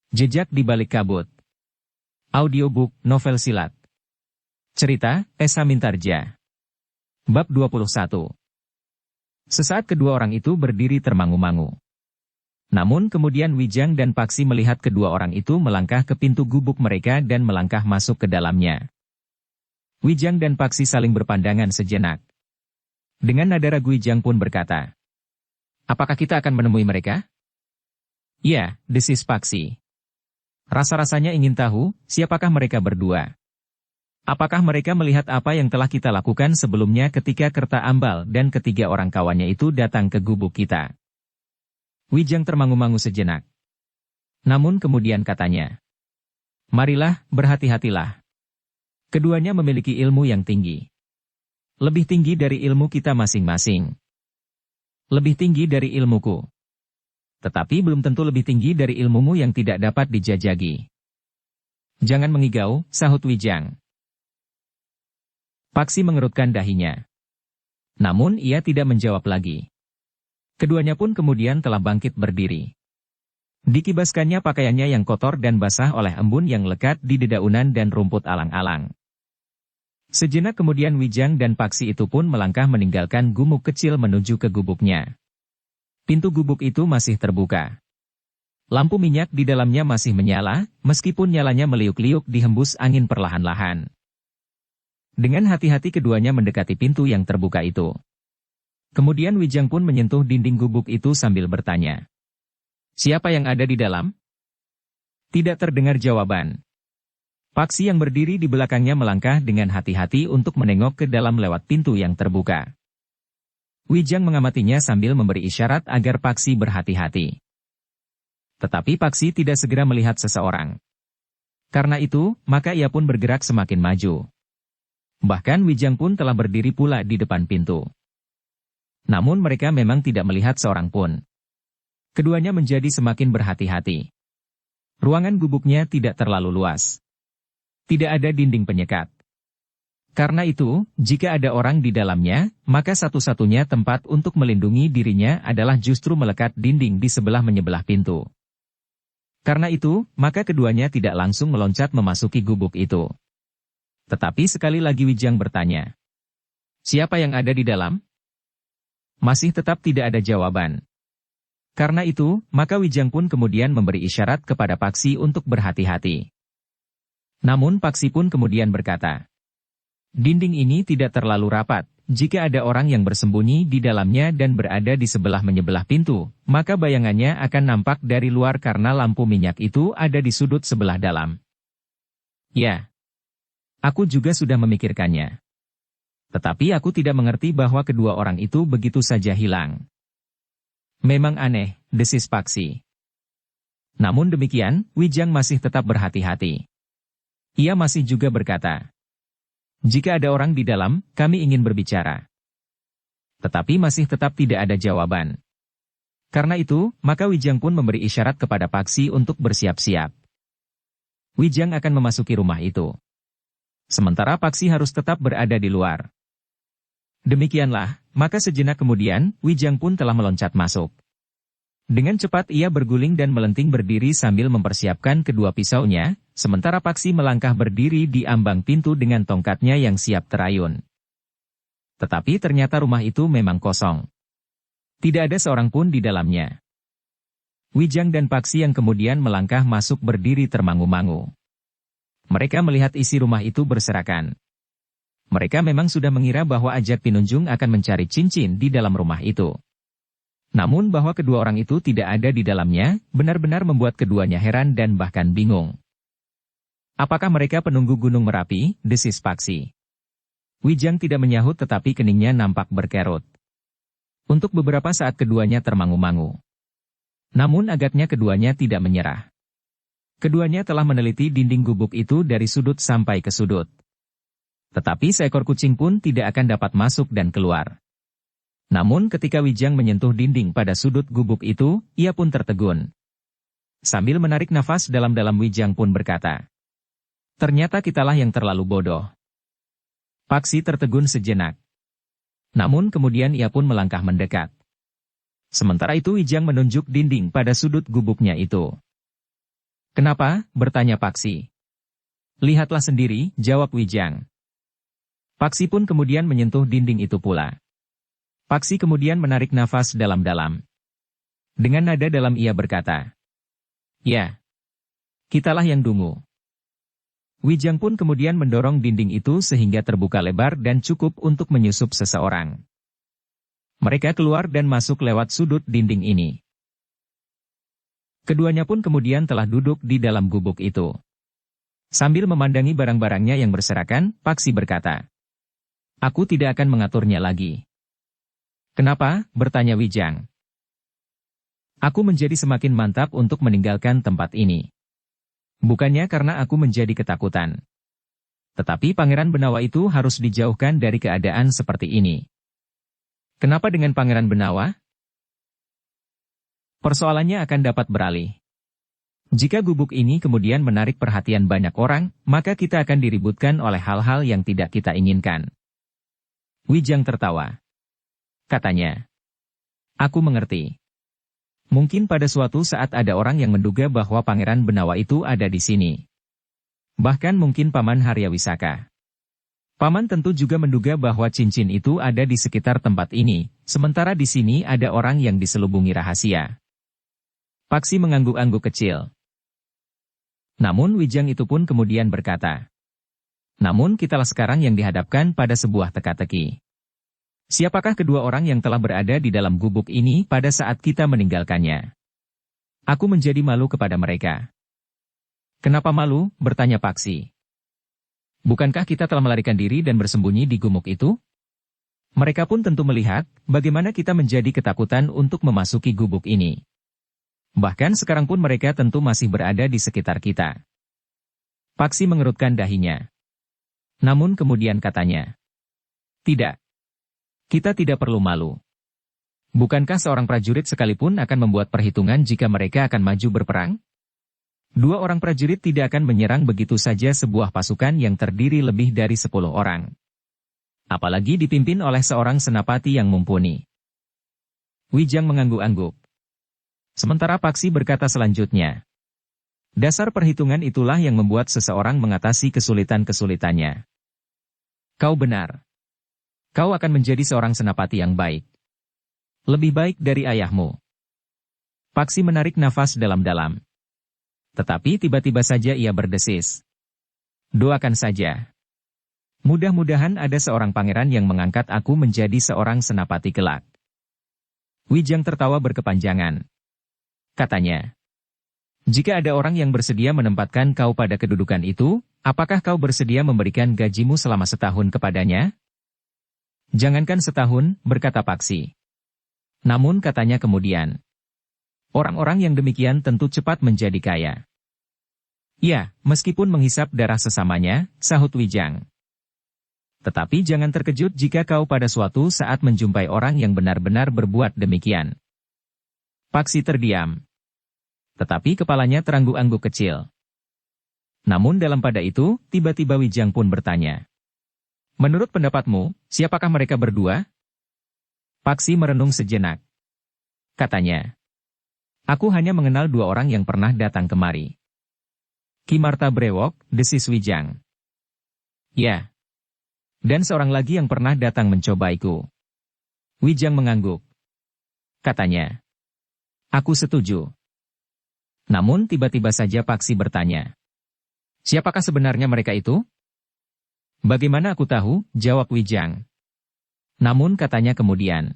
Jejak di Balik Kabut. Audiobook novel silat. Cerita, Esa Mintarja. Bab 21. Sesaat kedua orang itu berdiri termangu-mangu. Namun kemudian Wijang dan Paksi melihat kedua orang itu melangkah ke pintu gubuk mereka dan melangkah masuk ke dalamnya. Wijang dan Paksi saling berpandangan sejenak. Dengan nada ragu Wijang pun berkata, "Apakah kita akan menemui mereka?" "Ya," desis Paksi. "Rasa-rasanya ingin tahu, siapakah mereka berdua? Apakah mereka melihat apa yang telah kita lakukan sebelumnya ketika Kerta Ambal dan ketiga orang kawannya itu datang ke gubuk kita?" Wijang termangu-mangu sejenak. Namun kemudian katanya, "Marilah, berhati-hatilah. Keduanya memiliki ilmu yang tinggi. Lebih tinggi dari ilmu kita masing-masing. Lebih tinggi dari ilmuku. Tetapi belum tentu lebih tinggi dari ilmumu yang tidak dapat dijajagi." "Jangan mengigau," sahut Wijang. Paksi mengerutkan dahinya. Namun ia tidak menjawab lagi. Keduanya pun kemudian telah bangkit berdiri. Dikibaskannya pakaiannya yang kotor dan basah oleh embun yang lekat di dedaunan dan rumput alang-alang. Sejenak kemudian Wijang dan Paksi itu pun melangkah meninggalkan gumuk kecil menuju ke gubuknya. Pintu gubuk itu masih terbuka. Lampu minyak di dalamnya masih menyala, meskipun nyalanya meliuk-liuk dihembus angin perlahan-lahan. Dengan hati-hati keduanya mendekati pintu yang terbuka itu. Kemudian Wijang pun menyentuh dinding gubuk itu sambil bertanya, "Siapa yang ada di dalam?" Tidak terdengar jawaban. Paksi yang berdiri di belakangnya melangkah dengan hati-hati untuk menengok ke dalam lewat pintu yang terbuka. Wijang mengamatinya sambil memberi isyarat agar Paksi berhati-hati. Tetapi Paksi tidak segera melihat seseorang. Karena itu, maka ia pun bergerak semakin maju. Bahkan Wijang pun telah berdiri pula di depan pintu. Namun mereka memang tidak melihat seorang pun. Keduanya menjadi semakin berhati-hati. Ruangan gubuknya tidak terlalu luas. Tidak ada dinding penyekat. Karena itu, jika ada orang di dalamnya, maka satu-satunya tempat untuk melindungi dirinya adalah justru melekat dinding di sebelah menyebelah pintu. Karena itu, maka keduanya tidak langsung meloncat memasuki gubuk itu. Tetapi sekali lagi Wijang bertanya, "Siapa yang ada di dalam?" Masih tetap tidak ada jawaban. Karena itu, maka Wijang pun kemudian memberi isyarat kepada Paksi untuk berhati-hati. Namun Paksi pun kemudian berkata, "Dinding ini tidak terlalu rapat. Jika ada orang yang bersembunyi di dalamnya dan berada di sebelah menyebelah pintu, maka bayangannya akan nampak dari luar karena lampu minyak itu ada di sudut sebelah dalam." "Ya, aku juga sudah memikirkannya. Tetapi aku tidak mengerti bahwa kedua orang itu begitu saja hilang." "Memang aneh," desis Paksi. Namun demikian, Wijang masih tetap berhati-hati. Ia masih juga berkata, "Jika ada orang di dalam, kami ingin berbicara." Tetapi masih tetap tidak ada jawaban. Karena itu, maka Wijang pun memberi isyarat kepada Paksi untuk bersiap-siap. Wijang akan memasuki rumah itu. Sementara Paksi harus tetap berada di luar. Demikianlah, maka sejenak kemudian, Wijang pun telah meloncat masuk. Dengan cepat ia berguling dan melenting berdiri sambil mempersiapkan kedua pisaunya, sementara Paksi melangkah berdiri di ambang pintu dengan tongkatnya yang siap terayun. Tetapi ternyata rumah itu memang kosong. Tidak ada seorang pun di dalamnya. Wijang dan Paksi yang kemudian melangkah masuk berdiri termangu-mangu. Mereka melihat isi rumah itu berserakan. Mereka memang sudah mengira bahwa Ajak Pinunjung akan mencari cincin di dalam rumah itu. Namun bahwa kedua orang itu tidak ada di dalamnya, benar-benar membuat keduanya heran dan bahkan bingung. "Apakah mereka penunggu Gunung Merapi?" desis Paksi. Wijang tidak menyahut tetapi keningnya nampak berkerut. Untuk beberapa saat keduanya termangu-mangu. Namun agaknya keduanya tidak menyerah. Keduanya telah meneliti dinding gubuk itu dari sudut sampai ke sudut. Tetapi seekor kucing pun tidak akan dapat masuk dan keluar. Namun ketika Wijang menyentuh dinding pada sudut gubuk itu, ia pun tertegun. Sambil menarik nafas dalam-dalam Wijang pun berkata, "Ternyata kitalah yang terlalu bodoh." Paksi tertegun sejenak. Namun kemudian ia pun melangkah mendekat. Sementara itu Wijang menunjuk dinding pada sudut gubuknya itu. Kenapa? Bertanya Paksi. Lihatlah sendiri, jawab Wijang. Paksi pun kemudian menyentuh dinding itu pula. Paksi kemudian menarik nafas dalam-dalam. Dengan nada dalam ia berkata, "Ya, kitalah yang dungu." Wijang pun kemudian mendorong dinding itu sehingga terbuka lebar dan cukup untuk menyusup seseorang. Mereka keluar dan masuk lewat sudut dinding ini. Keduanya pun kemudian telah duduk di dalam gubuk itu. Sambil memandangi barang-barangnya yang berserakan, Paksi berkata, "Aku tidak akan mengaturnya lagi." "Kenapa?" bertanya Wijang. "Aku menjadi semakin mantap untuk meninggalkan tempat ini. Bukannya karena aku menjadi ketakutan. Tetapi Pangeran Benawa itu harus dijauhkan dari keadaan seperti ini." "Kenapa dengan Pangeran Benawa?" "Persoalannya akan dapat beralih. Jika gubuk ini kemudian menarik perhatian banyak orang, maka kita akan diributkan oleh hal-hal yang tidak kita inginkan." Wijang tertawa. Katanya, "Aku mengerti. Mungkin pada suatu saat ada orang yang menduga bahwa Pangeran Benawa itu ada di sini. Bahkan mungkin Paman Haryawisaka. Paman tentu juga menduga bahwa cincin itu ada di sekitar tempat ini, sementara di sini ada orang yang diselubungi rahasia." Paksi mengangguk-angguk kecil. Namun Wijang itu pun kemudian berkata, "Namun kitalah sekarang yang dihadapkan pada sebuah teka-teki. Siapakah kedua orang yang telah berada di dalam gubuk ini pada saat kita meninggalkannya? Aku menjadi malu kepada mereka." "Kenapa malu?" bertanya Paksi. "Bukankah kita telah melarikan diri dan bersembunyi di gumuk itu? Mereka pun tentu melihat bagaimana kita menjadi ketakutan untuk memasuki gubuk ini. Bahkan sekarang pun mereka tentu masih berada di sekitar kita." Paksi mengerutkan dahinya. Namun kemudian katanya, "Tidak. Kita tidak perlu malu. Bukankah seorang prajurit sekalipun akan membuat perhitungan jika mereka akan maju berperang? Dua orang prajurit tidak akan menyerang begitu saja sebuah pasukan yang terdiri lebih dari 10 orang. Apalagi dipimpin oleh seorang senapati yang mumpuni." Wijang mengangguk-angguk. Sementara Paksi berkata selanjutnya, "Dasar perhitungan itulah yang membuat seseorang mengatasi kesulitan-kesulitannya. Kau benar. Kau akan menjadi seorang senapati yang baik. Lebih baik dari ayahmu." Paksi menarik nafas dalam-dalam. Tetapi tiba-tiba saja ia berdesis. "Doakan saja. Mudah-mudahan ada seorang pangeran yang mengangkat aku menjadi seorang senapati kelak." Wijang tertawa berkepanjangan. Katanya, "Jika ada orang yang bersedia menempatkan kau pada kedudukan itu, apakah kau bersedia memberikan gajimu selama setahun kepadanya?" "Jangankan setahun," berkata Paksi. Namun katanya kemudian, "Orang-orang yang demikian tentu cepat menjadi kaya." "Ya, meskipun menghisap darah sesamanya," sahut Wijang. "Tetapi jangan terkejut jika kau pada suatu saat menjumpai orang yang benar-benar berbuat demikian." Paksi terdiam. Tetapi kepalanya terangguk-angguk kecil. Namun dalam pada itu, tiba-tiba Wijang pun bertanya, "Menurut pendapatmu, siapakah mereka berdua?" Paksi merenung sejenak. Katanya, "Aku hanya mengenal 2 orang yang pernah datang kemari. Ki Marta Brewok," desis Wijang. "Ya. Dan seorang lagi yang pernah datang mencobaiku." Wijang mengangguk. Katanya, "Aku setuju." Namun tiba-tiba saja Paksi bertanya, "Siapakah sebenarnya mereka itu?" "Bagaimana aku tahu?" jawab Wijang. Namun katanya kemudian,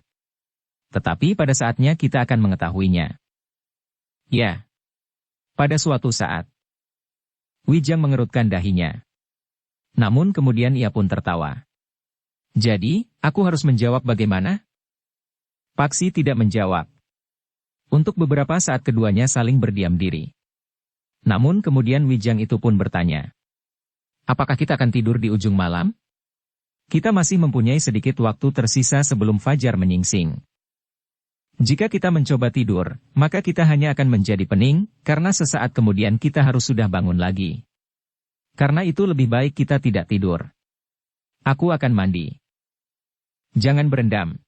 "Tetapi pada saatnya kita akan mengetahuinya." "Ya. Pada suatu saat." Wijang mengerutkan dahinya. Namun kemudian ia pun tertawa. "Jadi, aku harus menjawab bagaimana?" Paksi tidak menjawab. Untuk beberapa saat keduanya saling berdiam diri. Namun kemudian Wijang itu pun bertanya, "Apakah kita akan tidur di ujung malam? Kita masih mempunyai sedikit waktu tersisa sebelum fajar menyingsing. Jika kita mencoba tidur, maka kita hanya akan menjadi pening, karena sesaat kemudian kita harus sudah bangun lagi. Karena itu lebih baik kita tidak tidur. Aku akan mandi. Jangan berendam.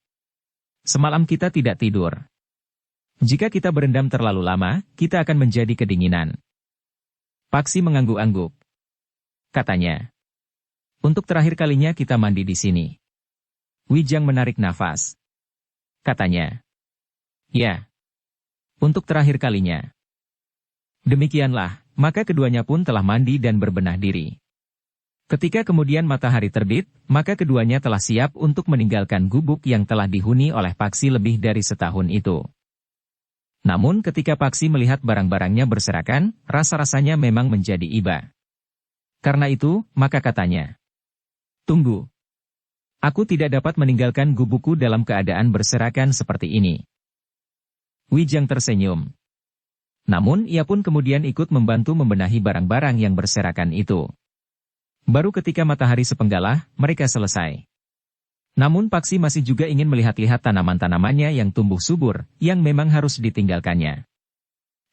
Semalam kita tidak tidur. Jika kita berendam terlalu lama, kita akan menjadi kedinginan. Paksi mengangguk-angguk. Katanya. Untuk terakhir kalinya kita mandi di sini. Wijang menarik nafas. Katanya. Ya. Untuk terakhir kalinya. Demikianlah, maka keduanya pun telah mandi dan berbenah diri. Ketika kemudian matahari terbit, maka keduanya telah siap untuk meninggalkan gubuk yang telah dihuni oleh Paksi lebih dari setahun itu. Namun ketika Paksi melihat barang-barangnya berserakan, rasa-rasanya memang menjadi iba. Karena itu, maka katanya, "Tunggu. Aku tidak dapat meninggalkan gubukku dalam keadaan berserakan seperti ini." Wijang tersenyum. Namun ia pun kemudian ikut membantu membenahi barang-barang yang berserakan itu. Baru ketika matahari sepenggalah, mereka selesai. Namun Paksi masih juga ingin melihat-lihat tanaman-tanamannya yang tumbuh subur, yang memang harus ditinggalkannya.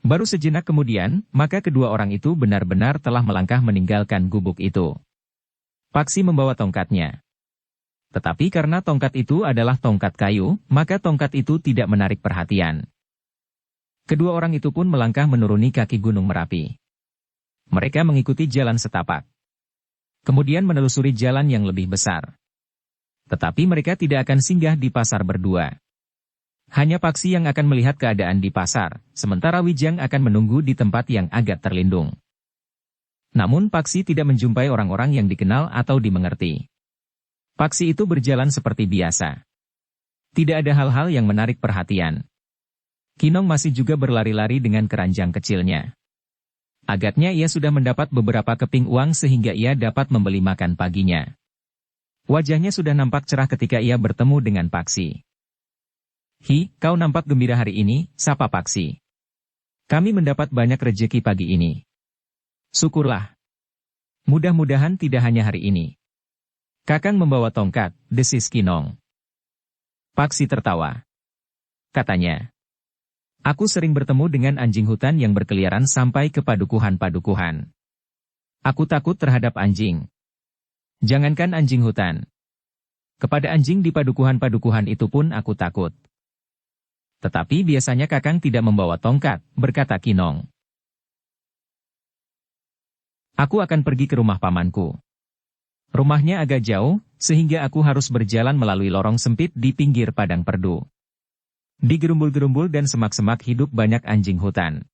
Baru sejenak kemudian, maka kedua orang itu benar-benar telah melangkah meninggalkan gubuk itu. Paksi membawa tongkatnya. Tetapi karena tongkat itu adalah tongkat kayu, maka tongkat itu tidak menarik perhatian. Kedua orang itu pun melangkah menuruni kaki Gunung Merapi. Mereka mengikuti jalan setapak. Kemudian menelusuri jalan yang lebih besar. Tetapi mereka tidak akan singgah di pasar berdua. Hanya Paksi yang akan melihat keadaan di pasar, sementara Wijang akan menunggu di tempat yang agak terlindung. Namun Paksi tidak menjumpai orang-orang yang dikenal atau dimengerti. Paksi itu berjalan seperti biasa. Tidak ada hal-hal yang menarik perhatian. Kinong masih juga berlari-lari dengan keranjang kecilnya. Agaknya ia sudah mendapat beberapa keping uang sehingga ia dapat membeli makan paginya. Wajahnya sudah nampak cerah ketika ia bertemu dengan Paksi. "Hi, kau nampak gembira hari ini," sapa Paksi. "Kami mendapat banyak rejeki pagi ini." "Syukurlah. Mudah-mudahan tidak hanya hari ini." "Kakang membawa tongkat," desis Kinong. Paksi tertawa. Katanya, "Aku sering bertemu dengan anjing hutan yang berkeliaran sampai ke padukuhan-padukuhan. Aku takut terhadap anjing. Jangankan anjing hutan. Kepada anjing di padukuhan-padukuhan itu pun aku takut." "Tetapi biasanya Kakang tidak membawa tongkat," berkata Kinong. "Aku akan pergi ke rumah pamanku. Rumahnya agak jauh, sehingga aku harus berjalan melalui lorong sempit di pinggir padang perdu. Di gerumbul-gerumbul dan semak-semak hidup banyak anjing hutan.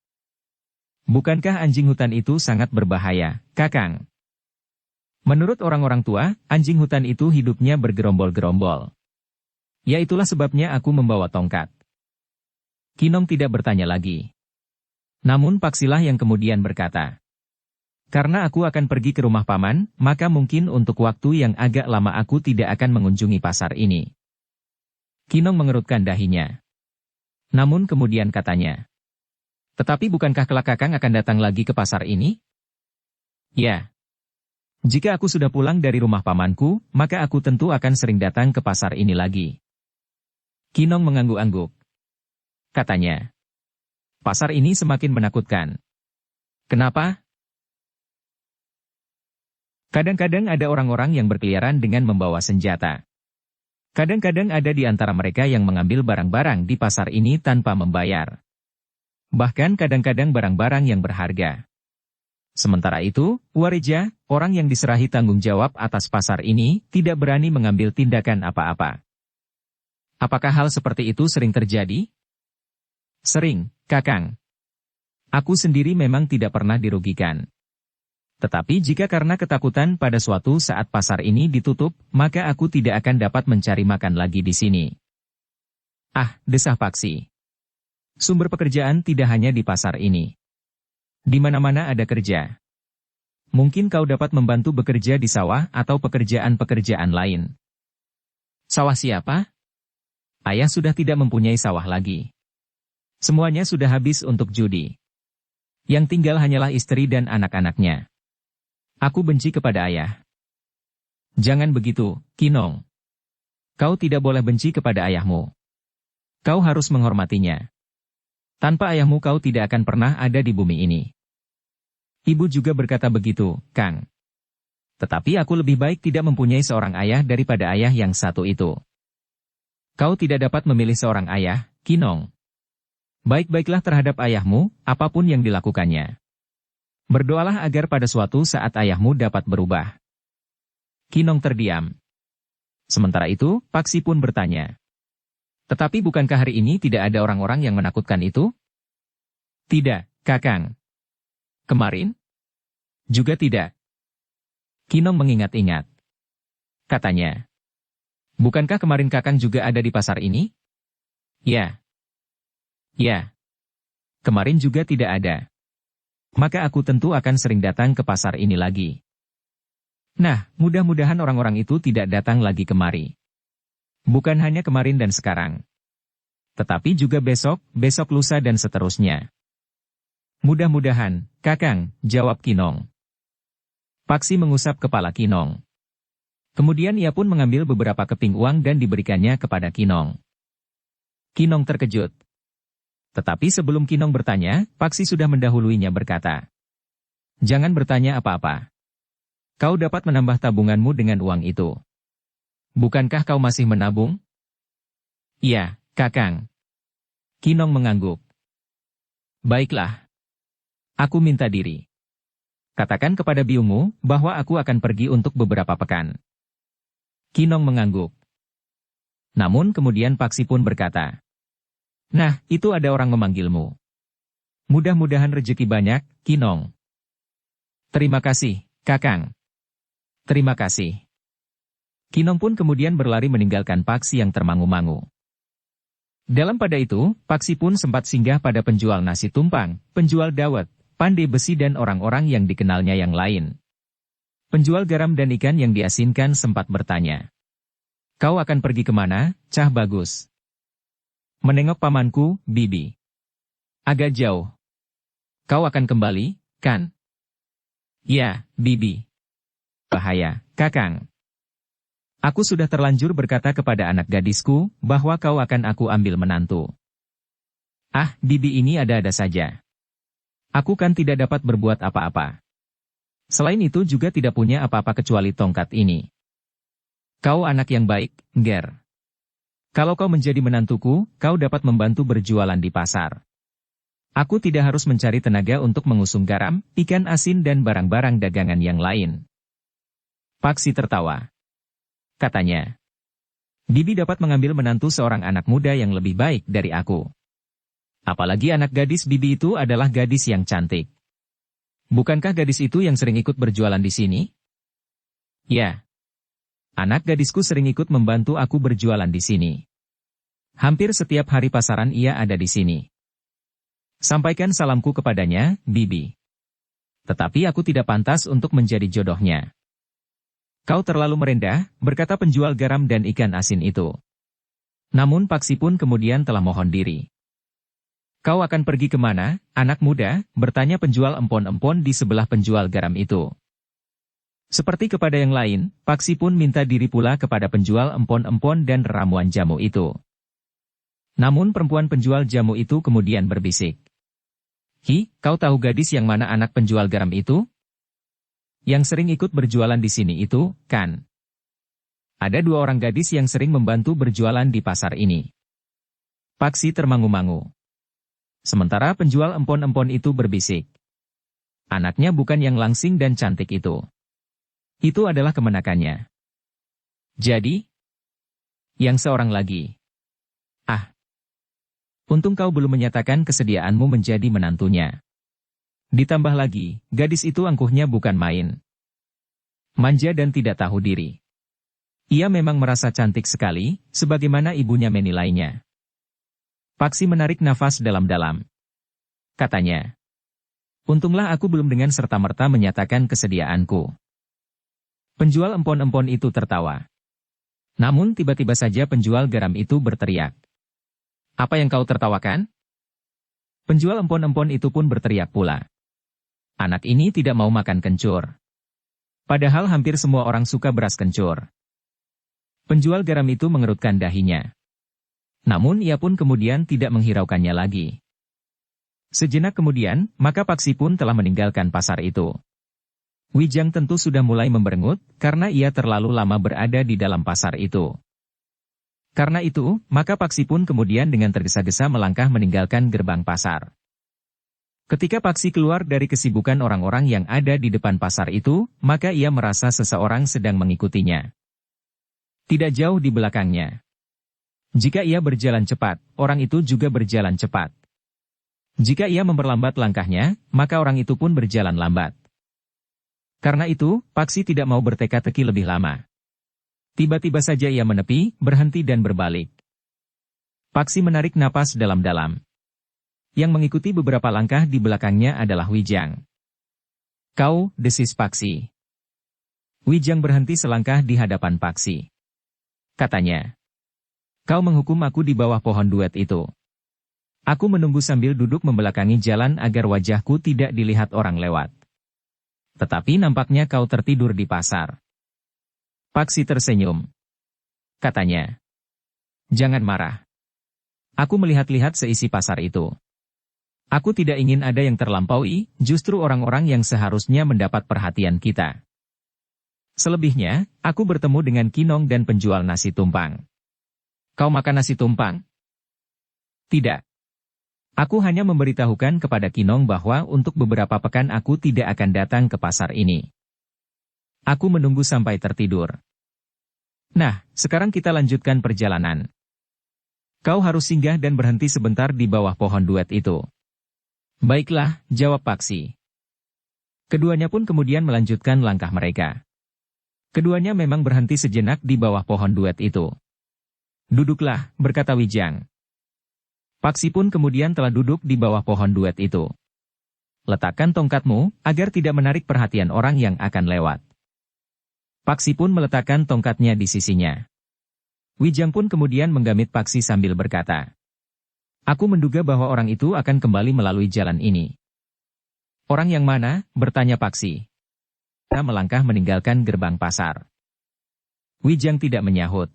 Bukankah anjing hutan itu sangat berbahaya, Kakang? Menurut orang-orang tua, anjing hutan itu hidupnya bergerombol-gerombol. Ya itulah sebabnya aku membawa tongkat." Kinong tidak bertanya lagi. Namun Paksilah yang kemudian berkata, "Karena aku akan pergi ke rumah paman, maka mungkin untuk waktu yang agak lama aku tidak akan mengunjungi pasar ini." Kinong mengerutkan dahinya. Namun kemudian katanya, "Tetapi bukankah kelak Kakang akan datang lagi ke pasar ini?" "Ya. Jika aku sudah pulang dari rumah pamanku, maka aku tentu akan sering datang ke pasar ini lagi." Kinong mengangguk-angguk. Katanya, "Pasar ini semakin menakutkan." "Kenapa?" "Kadang-kadang ada orang-orang yang berkeliaran dengan membawa senjata. Kadang-kadang ada di antara mereka yang mengambil barang-barang di pasar ini tanpa membayar. Bahkan kadang-kadang barang-barang yang berharga. Sementara itu, Warija, orang yang diserahi tanggung jawab atas pasar ini, tidak berani mengambil tindakan apa-apa." "Apakah hal seperti itu sering terjadi?" "Sering, Kakang. Aku sendiri memang tidak pernah dirugikan. Tetapi jika karena ketakutan pada suatu saat pasar ini ditutup, maka aku tidak akan dapat mencari makan lagi di sini." "Ah," desah Paksi. "Sumber pekerjaan tidak hanya di pasar ini. Di mana-mana ada kerja. Mungkin kau dapat membantu bekerja di sawah atau pekerjaan-pekerjaan lain." "Sawah siapa?" "Ayah sudah tidak mempunyai sawah lagi. Semuanya sudah habis untuk judi. Yang tinggal hanyalah istri dan anak-anaknya. Aku benci kepada ayah." "Jangan begitu, Kinong. Kau tidak boleh benci kepada ayahmu. Kau harus menghormatinya. Tanpa ayahmu kau tidak akan pernah ada di bumi ini." "Ibu juga berkata begitu, Kang. Tetapi aku lebih baik tidak mempunyai seorang ayah daripada ayah yang satu itu." "Kau tidak dapat memilih seorang ayah, Kinong. Baik-baiklah terhadap ayahmu, apapun yang dilakukannya. Berdoalah agar pada suatu saat ayahmu dapat berubah. Kinong terdiam. Sementara itu, Paksi pun bertanya. Tetapi bukankah hari ini tidak ada orang-orang yang menakutkan itu? Tidak, Kakang. Kemarin? Juga tidak. Kinong mengingat-ingat. Katanya. Bukankah kemarin Kakang juga ada di pasar ini? Ya. Ya. Kemarin juga tidak ada. Maka aku tentu akan sering datang ke pasar ini lagi. Nah, mudah-mudahan orang-orang itu tidak datang lagi kemari. Bukan hanya kemarin dan sekarang. Tetapi juga besok, besok lusa dan seterusnya. Mudah-mudahan, Kakang, jawab Kinong. Paksi mengusap kepala Kinong. Kemudian ia pun mengambil beberapa keping uang dan diberikannya kepada Kinong. Kinong terkejut. Tetapi sebelum Kinong bertanya, Paksi sudah mendahuluinya berkata, "Jangan bertanya apa-apa. Kau dapat menambah tabunganmu dengan uang itu. Bukankah kau masih menabung?" "Iya, Kakang." Kinong mengangguk. "Baiklah. Aku minta diri. Katakan kepada biungmu bahwa aku akan pergi untuk beberapa pekan." Kinong mengangguk. Namun kemudian Paksi pun berkata, "Nah, itu ada orang memanggilmu. Mudah-mudahan rezeki banyak, Kinong." "Terima kasih, Kakang." "Terima kasih." Kinong pun kemudian berlari meninggalkan Paksi yang termangu-mangu. Dalam pada itu, Paksi pun sempat singgah pada penjual nasi tumpang, penjual dawet, pandai besi dan orang-orang yang dikenalnya yang lain. Penjual garam dan ikan yang diasinkan sempat bertanya, "Kau akan pergi kemana, Cah Bagus?" "Menengok pamanku, Bibi." "Agak jauh. Kau akan kembali, kan?" "Ya, Bibi." "Bahaya, Kakang. Aku sudah terlanjur berkata kepada anak gadisku bahwa kau akan aku ambil menantu." "Ah, Bibi ini ada-ada saja. Aku kan tidak dapat berbuat apa-apa. Selain itu juga tidak punya apa-apa kecuali tongkat ini. Kau anak yang baik, Ger. Kalau kau menjadi menantuku, kau dapat membantu berjualan di pasar. Aku tidak harus mencari tenaga untuk mengusung garam, ikan asin dan barang-barang dagangan yang lain." Paksi tertawa. Katanya, "Bibi dapat mengambil menantu seorang anak muda yang lebih baik dari aku. Apalagi anak gadis Bibi itu adalah gadis yang cantik. Bukankah gadis itu yang sering ikut berjualan di sini?" "Ya. Anak gadisku sering ikut membantu aku berjualan di sini. Hampir setiap hari pasaran ia ada di sini. Sampaikan salamku kepadanya, Bibi. Tetapi aku tidak pantas untuk menjadi jodohnya." "Kau terlalu merendah," berkata penjual garam dan ikan asin itu. Namun Paksi pun kemudian telah mohon diri. "Kau akan pergi kemana, anak muda?" bertanya penjual empon-empon di sebelah penjual garam itu. Seperti kepada yang lain, Paksi pun minta diri pula kepada penjual empon-empon dan ramuan jamu itu. Namun perempuan penjual jamu itu kemudian berbisik. "Hi, kau tahu gadis yang mana anak penjual garam itu? Yang sering ikut berjualan di sini itu, kan? Ada 2 orang gadis yang sering membantu berjualan di pasar ini." Paksi termangu-mangu. Sementara penjual empon-empon itu berbisik. Anaknya bukan yang langsing dan cantik itu. Itu adalah kemenakannya. Jadi, yang seorang lagi. Ah, untung kau belum menyatakan kesediaanmu menjadi menantunya. Ditambah lagi, gadis itu angkuhnya bukan main. Manja dan tidak tahu diri. Ia memang merasa cantik sekali, sebagaimana ibunya menilainya." Paksi menarik nafas dalam-dalam. Katanya, "Untunglah aku belum dengan serta-merta menyatakan kesediaanku." Penjual empon-empon itu tertawa. Namun tiba-tiba saja penjual garam itu berteriak. "Apa yang kau tertawakan?" Penjual empon-empon itu pun berteriak pula. "Anak ini tidak mau makan kencur. Padahal hampir semua orang suka beras kencur." Penjual garam itu mengerutkan dahinya. Namun ia pun kemudian tidak menghiraukannya lagi. Sejenak kemudian, maka Paksi pun telah meninggalkan pasar itu. Wijang tentu sudah mulai memberengut, karena ia terlalu lama berada di dalam pasar itu. Karena itu, maka Paksi pun kemudian dengan tergesa-gesa melangkah meninggalkan gerbang pasar. Ketika Paksi keluar dari kesibukan orang-orang yang ada di depan pasar itu, maka ia merasa seseorang sedang mengikutinya. Tidak jauh di belakangnya. Jika ia berjalan cepat, orang itu juga berjalan cepat. Jika ia memperlambat langkahnya, maka orang itu pun berjalan lambat. Karena itu, Paksi tidak mau berteka-teki lebih lama. Tiba-tiba saja ia menepi, berhenti dan berbalik. Paksi menarik napas dalam-dalam. Yang mengikuti beberapa langkah di belakangnya adalah Wijang. "Kau," desis Paksi. Wijang berhenti selangkah di hadapan Paksi. Katanya, "Kau menghukum aku di bawah pohon duet itu." Aku menunggu sambil duduk membelakangi jalan agar wajahku tidak dilihat orang lewat. Tetapi nampaknya kau tertidur di pasar. Paksi tersenyum. Katanya, "Jangan marah. Aku melihat-lihat seisi pasar itu. Aku tidak ingin ada yang terlampaui, justru orang-orang yang seharusnya mendapat perhatian kita. Selebihnya, aku bertemu dengan Kinong dan penjual nasi tumpang." "Kau makan nasi tumpang?" "Tidak. Aku hanya memberitahukan kepada Kinong bahwa untuk beberapa pekan aku tidak akan datang ke pasar ini. Aku menunggu sampai tertidur. Nah, sekarang kita lanjutkan perjalanan. Kau harus singgah dan berhenti sebentar di bawah pohon duet itu." "Baiklah," jawab Paksi. Keduanya pun kemudian melanjutkan langkah mereka. Keduanya memang berhenti sejenak di bawah pohon duet itu. "Duduklah," berkata Wijang. Paksi pun kemudian telah duduk di bawah pohon duet itu. "Letakkan tongkatmu, agar tidak menarik perhatian orang yang akan lewat." Paksi pun meletakkan tongkatnya di sisinya. Wijang pun kemudian menggamit Paksi sambil berkata, "Aku menduga bahwa orang itu akan kembali melalui jalan ini." "Orang yang mana?" bertanya Paksi. "Kita melangkah meninggalkan gerbang pasar." Wijang tidak menyahut.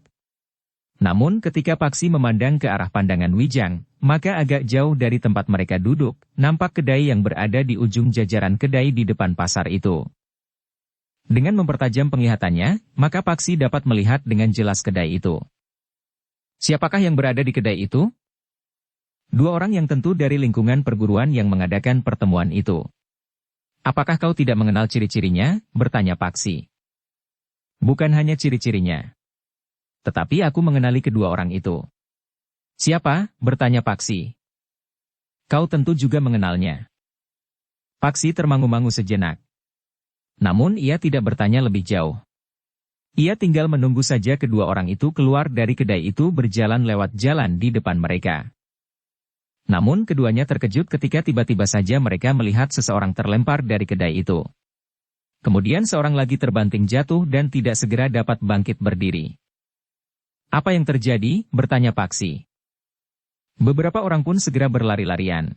Namun ketika Paksi memandang ke arah pandangan Wijang, maka agak jauh dari tempat mereka duduk, nampak kedai yang berada di ujung jajaran kedai di depan pasar itu. Dengan mempertajam penglihatannya, maka Paksi dapat melihat dengan jelas kedai itu. Siapakah yang berada di kedai itu? Dua orang yang tentu dari lingkungan perguruan yang mengadakan pertemuan itu. "Apakah kau tidak mengenal ciri-cirinya?" bertanya Paksi. "Bukan hanya ciri-cirinya. Tetapi aku mengenali kedua orang itu." "Siapa?" bertanya Paksi. "Kau tentu juga mengenalnya." Paksi termangu-mangu sejenak. Namun ia tidak bertanya lebih jauh. Ia tinggal menunggu saja kedua orang itu keluar dari kedai itu berjalan lewat jalan di depan mereka. Namun keduanya terkejut ketika tiba-tiba saja mereka melihat seseorang terlempar dari kedai itu. Kemudian seorang lagi terbanting jatuh dan tidak segera dapat bangkit berdiri. "Apa yang terjadi?" bertanya Paksi. Beberapa orang pun segera berlari-larian.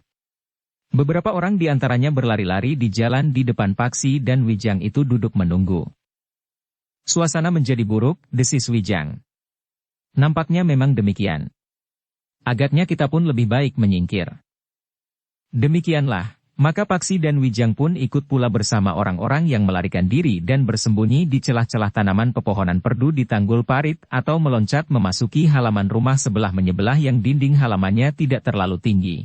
Beberapa orang di antaranya berlari-lari di jalan di depan Paksi dan Wijang itu duduk menunggu. "Suasana menjadi buruk," desis Wijang. "Nampaknya memang demikian. Agaknya kita pun lebih baik menyingkir." Demikianlah. Maka Paksi dan Wijang pun ikut pula bersama orang-orang yang melarikan diri dan bersembunyi di celah-celah tanaman pepohonan perdu di tanggul parit atau meloncat memasuki halaman rumah sebelah menyebelah yang dinding halamannya tidak terlalu tinggi.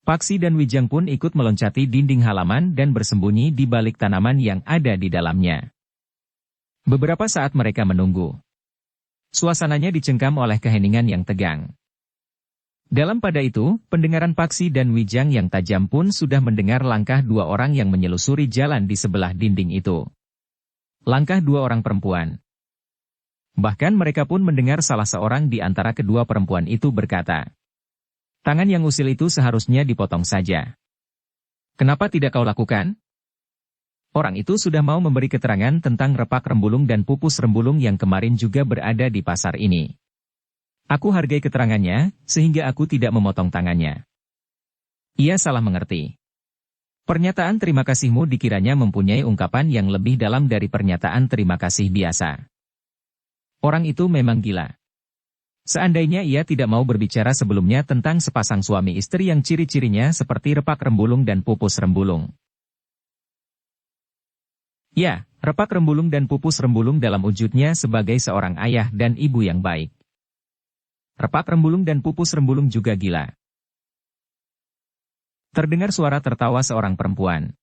Paksi dan Wijang pun ikut meloncati dinding halaman dan bersembunyi di balik tanaman yang ada di dalamnya. Beberapa saat mereka menunggu. Suasananya dicengkam oleh keheningan yang tegang. Dalam pada itu, pendengaran Paksi dan Wijang yang tajam pun sudah mendengar langkah dua orang yang menyelusuri jalan di sebelah dinding itu. Langkah dua orang perempuan. Bahkan mereka pun mendengar salah seorang di antara kedua perempuan itu berkata, "Tangan yang usil itu seharusnya dipotong saja. Kenapa tidak kau lakukan?" Orang itu sudah mau memberi keterangan tentang repak rembulung dan pupus rembulung yang kemarin juga berada di pasar ini. Aku hargai keterangannya, sehingga aku tidak memotong tangannya. Ia salah mengerti. Pernyataan terima kasihmu dikiranya mempunyai ungkapan yang lebih dalam dari pernyataan terima kasih biasa. Orang itu memang gila. Seandainya ia tidak mau berbicara sebelumnya tentang sepasang suami istri yang ciri-cirinya seperti repak rembulung dan pupus rembulung. Ya, repak rembulung dan pupus rembulung dalam wujudnya sebagai seorang ayah dan ibu yang baik. Repak rembulung dan pupus rembulung juga gila. Terdengar suara tertawa seorang perempuan.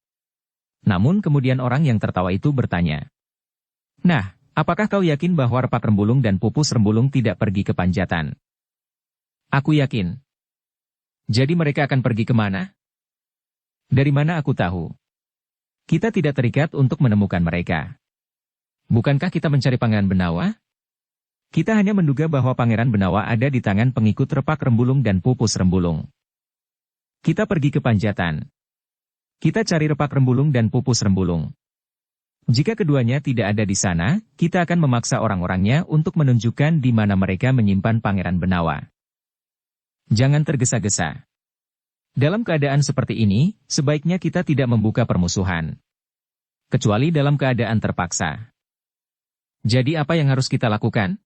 Namun kemudian orang yang tertawa itu bertanya, "Nah, apakah kau yakin bahwa Repak Rembulung dan Pupus Rembulung tidak pergi ke Panjatan?" "Aku yakin." "Jadi mereka akan pergi kemana?" "Dari mana aku tahu? Kita tidak terikat untuk menemukan mereka. Bukankah kita mencari Pangeran Benawa? Kita hanya menduga bahwa Pangeran Benawa ada di tangan pengikut Repak Rembulung dan Pupus Rembulung. Kita pergi ke Panjatan. Kita cari Repak Rembulung dan Pupus Rembulung. Jika keduanya tidak ada di sana, kita akan memaksa orang-orangnya untuk menunjukkan di mana mereka menyimpan Pangeran Benawa. Jangan tergesa-gesa. Dalam keadaan seperti ini, sebaiknya kita tidak membuka permusuhan. Kecuali dalam keadaan terpaksa. Jadi apa yang harus kita lakukan?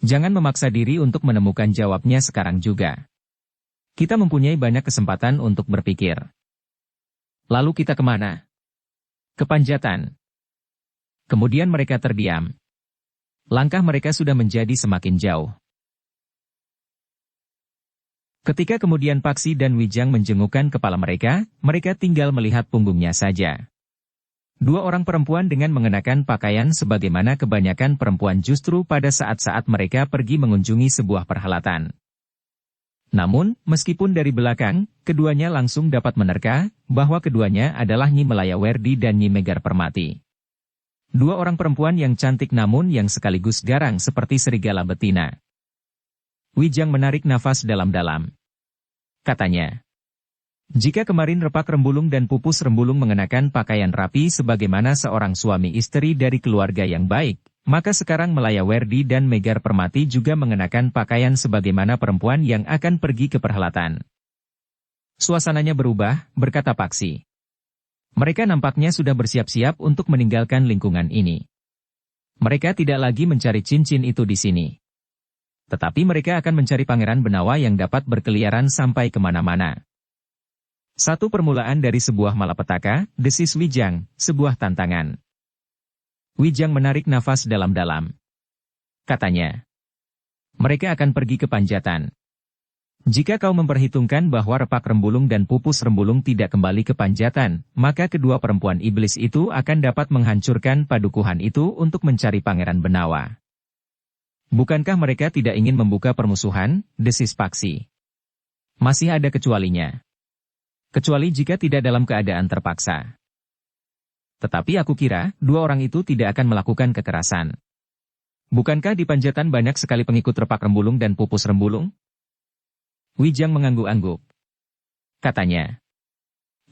Jangan memaksa diri untuk menemukan jawabnya sekarang juga. Kita mempunyai banyak kesempatan untuk berpikir. Lalu kita kemana? Ke Panjatan. Kemudian mereka terdiam. Langkah mereka sudah menjadi semakin jauh. Ketika kemudian Paksi dan Wijang menjengukkan kepala mereka, mereka tinggal melihat punggungnya saja. Dua orang perempuan dengan mengenakan pakaian sebagaimana kebanyakan perempuan justru pada saat-saat mereka pergi mengunjungi sebuah perhelatan. Namun, meskipun dari belakang, keduanya langsung dapat menerka bahwa keduanya adalah Nyi Melayawerdi dan Nyi Megar Permati. Dua orang perempuan yang cantik namun yang sekaligus garang seperti serigala betina. Wijang menarik nafas dalam-dalam. Katanya, "Jika kemarin Repak Rembulung dan Pupus Rembulung mengenakan pakaian rapi sebagaimana seorang suami istri dari keluarga yang baik, maka sekarang Melayawerdi dan Megar Permati juga mengenakan pakaian sebagaimana perempuan yang akan pergi ke perhelatan." Suasananya berubah, berkata Paksi. Mereka nampaknya sudah bersiap-siap untuk meninggalkan lingkungan ini. Mereka tidak lagi mencari cincin itu di sini. Tetapi mereka akan mencari Pangeran Benawa yang dapat berkeliaran sampai kemana-mana. Satu permulaan dari sebuah malapetaka, desis Wijang, sebuah tantangan. Wijang menarik nafas dalam-dalam. Katanya, "Mereka akan pergi ke Panjatan. Jika kau memperhitungkan bahwa Repak Rembulung dan Pupus Rembulung tidak kembali ke Panjatan, maka kedua perempuan iblis itu akan dapat menghancurkan padukuhan itu untuk mencari Pangeran Benawa. Bukankah mereka tidak ingin membuka permusuhan?" desis Paksi. "Masih ada kecualinya. Kecuali jika tidak dalam keadaan terpaksa. Tetapi aku kira, dua orang itu tidak akan melakukan kekerasan. Bukankah di Panjatan banyak sekali pengikut Repak Rembulung dan Pupus Rembulung?" Wijang mengangguk-angguk. Katanya,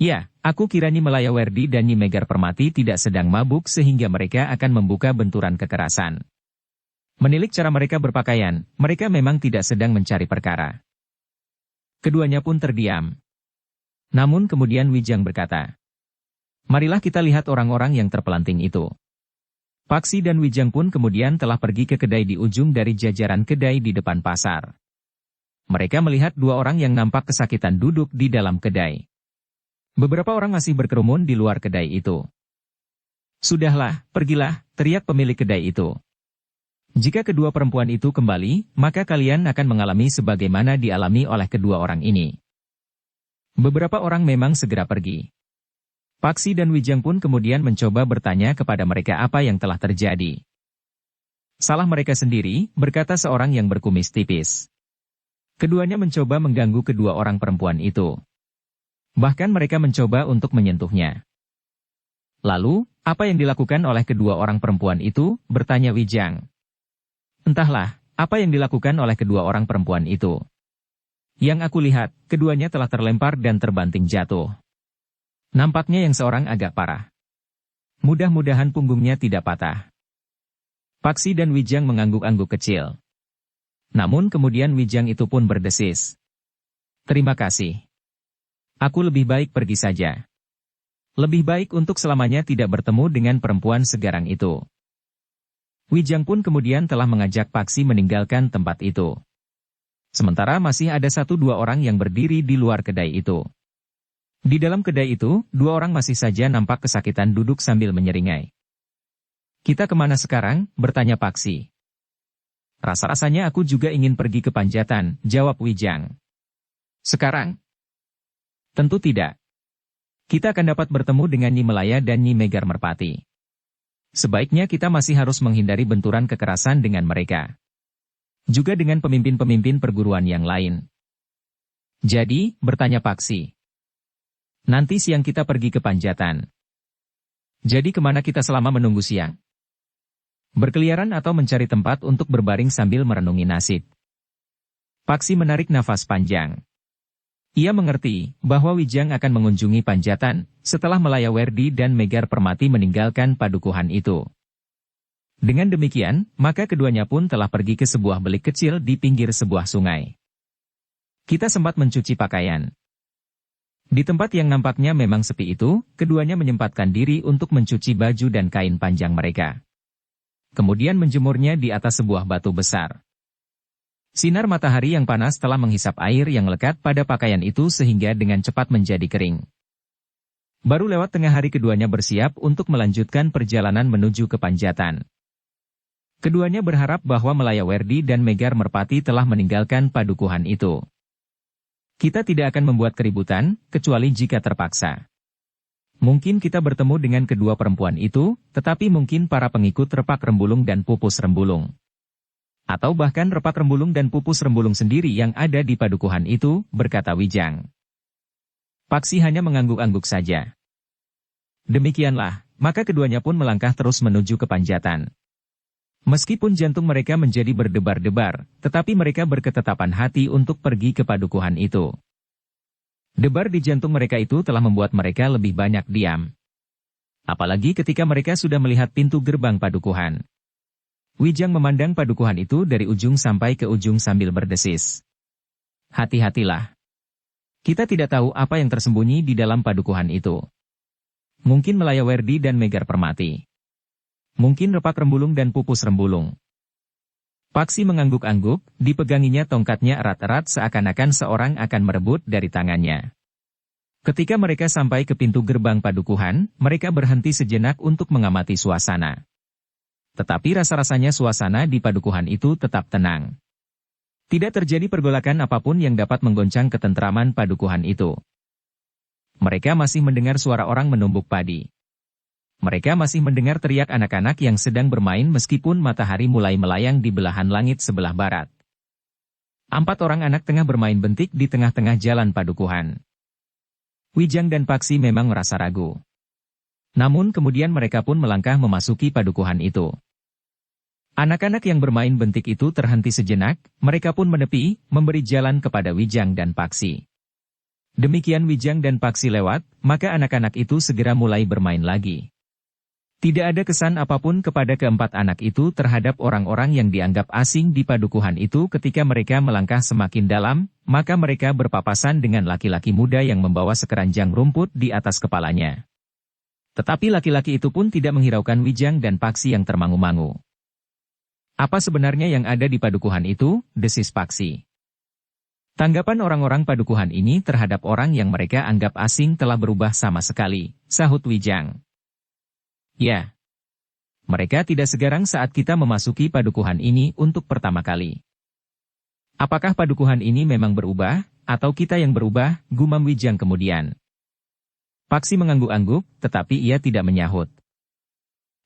"Ya, aku kira Nyi Melayawerdi dan Nyi Megar Permati tidak sedang mabuk sehingga mereka akan membuka benturan kekerasan. Menilik cara mereka berpakaian, mereka memang tidak sedang mencari perkara." Keduanya pun terdiam. Namun kemudian Wijang berkata, "Marilah kita lihat orang-orang yang terpelanting itu." Paksi dan Wijang pun kemudian telah pergi ke kedai di ujung dari jajaran kedai di depan pasar. Mereka melihat dua orang yang nampak kesakitan duduk di dalam kedai. Beberapa orang masih berkerumun di luar kedai itu. "Sudahlah, pergilah," teriak pemilik kedai itu. "Jika kedua perempuan itu kembali, maka kalian akan mengalami sebagaimana dialami oleh kedua orang ini." Beberapa orang memang segera pergi. Paksi dan Wijang pun kemudian mencoba bertanya kepada mereka apa yang telah terjadi. "Salah mereka sendiri," berkata seorang yang berkumis tipis. Keduanya mencoba mengganggu kedua orang perempuan itu. Bahkan mereka mencoba untuk menyentuhnya. "Lalu, apa yang dilakukan oleh kedua orang perempuan itu?" bertanya Wijang. "Entahlah, apa yang dilakukan oleh kedua orang perempuan itu. Yang aku lihat, keduanya telah terlempar dan terbanting jatuh. Nampaknya yang seorang agak parah. Mudah-mudahan punggungnya tidak patah." Paksi dan Wijang mengangguk-angguk kecil. Namun kemudian Wijang itu pun berdesis. "Terima kasih. Aku lebih baik pergi saja. Lebih baik untuk selamanya tidak bertemu dengan perempuan segarang itu." Wijang pun kemudian telah mengajak Paksi meninggalkan tempat itu. Sementara masih ada 1-2 orang yang berdiri di luar kedai itu. Di dalam kedai itu, 2 orang masih saja nampak kesakitan duduk sambil menyeringai. "Kita kemana sekarang?" bertanya Paksi. "Rasa-rasanya aku juga ingin pergi ke Panjatan," jawab Wijang. "Sekarang? Tentu tidak. Kita akan dapat bertemu dengan Nyi Melaya dan Nyi Megar Merpati. Sebaiknya kita masih harus menghindari benturan kekerasan dengan mereka. Juga dengan pemimpin-pemimpin perguruan yang lain. Jadi, bertanya Paksi. Nanti siang kita pergi ke Panjatan. Jadi kemana kita selama menunggu siang? Berkeliaran atau mencari tempat untuk berbaring sambil merenungi nasib. Paksi menarik nafas panjang. Ia mengerti bahwa Wijang akan mengunjungi Panjatan setelah Melayawerdi dan Megar Permati meninggalkan padukuhan itu. Dengan demikian, maka keduanya pun telah pergi ke sebuah belik kecil di pinggir sebuah sungai. Kita sempat mencuci pakaian. Di tempat yang nampaknya memang sepi itu, keduanya menyempatkan diri untuk mencuci baju dan kain panjang mereka. Kemudian menjemurnya di atas sebuah batu besar. Sinar matahari yang panas telah menghisap air yang lekat pada pakaian itu sehingga dengan cepat menjadi kering. Baru lewat tengah hari keduanya bersiap untuk melanjutkan perjalanan menuju ke Panjatan. Keduanya berharap bahwa Melayawerdi dan Megar Merpati telah meninggalkan padukuhan itu. Kita tidak akan membuat keributan, kecuali jika terpaksa. Mungkin kita bertemu dengan kedua perempuan itu, tetapi mungkin para pengikut Repak Rembulung dan Pupus Rembulung. Atau bahkan Repak Rembulung dan Pupus Rembulung sendiri yang ada di padukuhan itu, berkata Wijang. Paksi hanya mengangguk-angguk saja. Demikianlah, maka keduanya pun melangkah terus menuju ke Panjatan. Meskipun jantung mereka menjadi berdebar-debar, tetapi mereka berketetapan hati untuk pergi ke padukuhan itu. Debar di jantung mereka itu telah membuat mereka lebih banyak diam. Apalagi ketika mereka sudah melihat pintu gerbang padukuhan. Wijang memandang padukuhan itu dari ujung sampai ke ujung sambil berdesis. Hati-hatilah. Kita tidak tahu apa yang tersembunyi di dalam padukuhan itu. Mungkin Melayawerdi dan Megar Permati. Mungkin Repak Rembulung dan Pupus Rembulung. Paksi mengangguk-angguk, dipeganginya tongkatnya erat-erat seakan-akan seorang akan merebut dari tangannya. Ketika mereka sampai ke pintu gerbang padukuhan, mereka berhenti sejenak untuk mengamati suasana. Tetapi rasa-rasanya suasana di padukuhan itu tetap tenang. Tidak terjadi pergolakan apapun yang dapat menggoncang ketentraman padukuhan itu. Mereka masih mendengar suara orang menumbuk padi. Mereka masih mendengar teriak anak-anak yang sedang bermain meskipun matahari mulai melayang di belahan langit sebelah barat. 4 orang anak tengah bermain bentik di tengah-tengah jalan padukuhan. Wijang dan Paksi memang merasa ragu. Namun kemudian mereka pun melangkah memasuki padukuhan itu. Anak-anak yang bermain bentik itu terhenti sejenak, mereka pun menepi, memberi jalan kepada Wijang dan Paksi. Demikian Wijang dan Paksi lewat, maka anak-anak itu segera mulai bermain lagi. Tidak ada kesan apapun kepada keempat anak itu terhadap orang-orang yang dianggap asing di padukuhan itu ketika mereka melangkah semakin dalam, maka mereka berpapasan dengan laki-laki muda yang membawa sekeranjang rumput di atas kepalanya. Tetapi laki-laki itu pun tidak menghiraukan Wijang dan Paksi yang termangu-mangu. Apa sebenarnya yang ada di padukuhan itu, desis Paksi. Tanggapan orang-orang padukuhan ini terhadap orang yang mereka anggap asing telah berubah sama sekali, sahut Wijang. Ya. Mereka tidak segarang saat kita memasuki padukuhan ini untuk pertama kali. Apakah padukuhan ini memang berubah, atau kita yang berubah, gumam Wijang kemudian. Paksi mengangguk-angguk, tetapi ia tidak menyahut.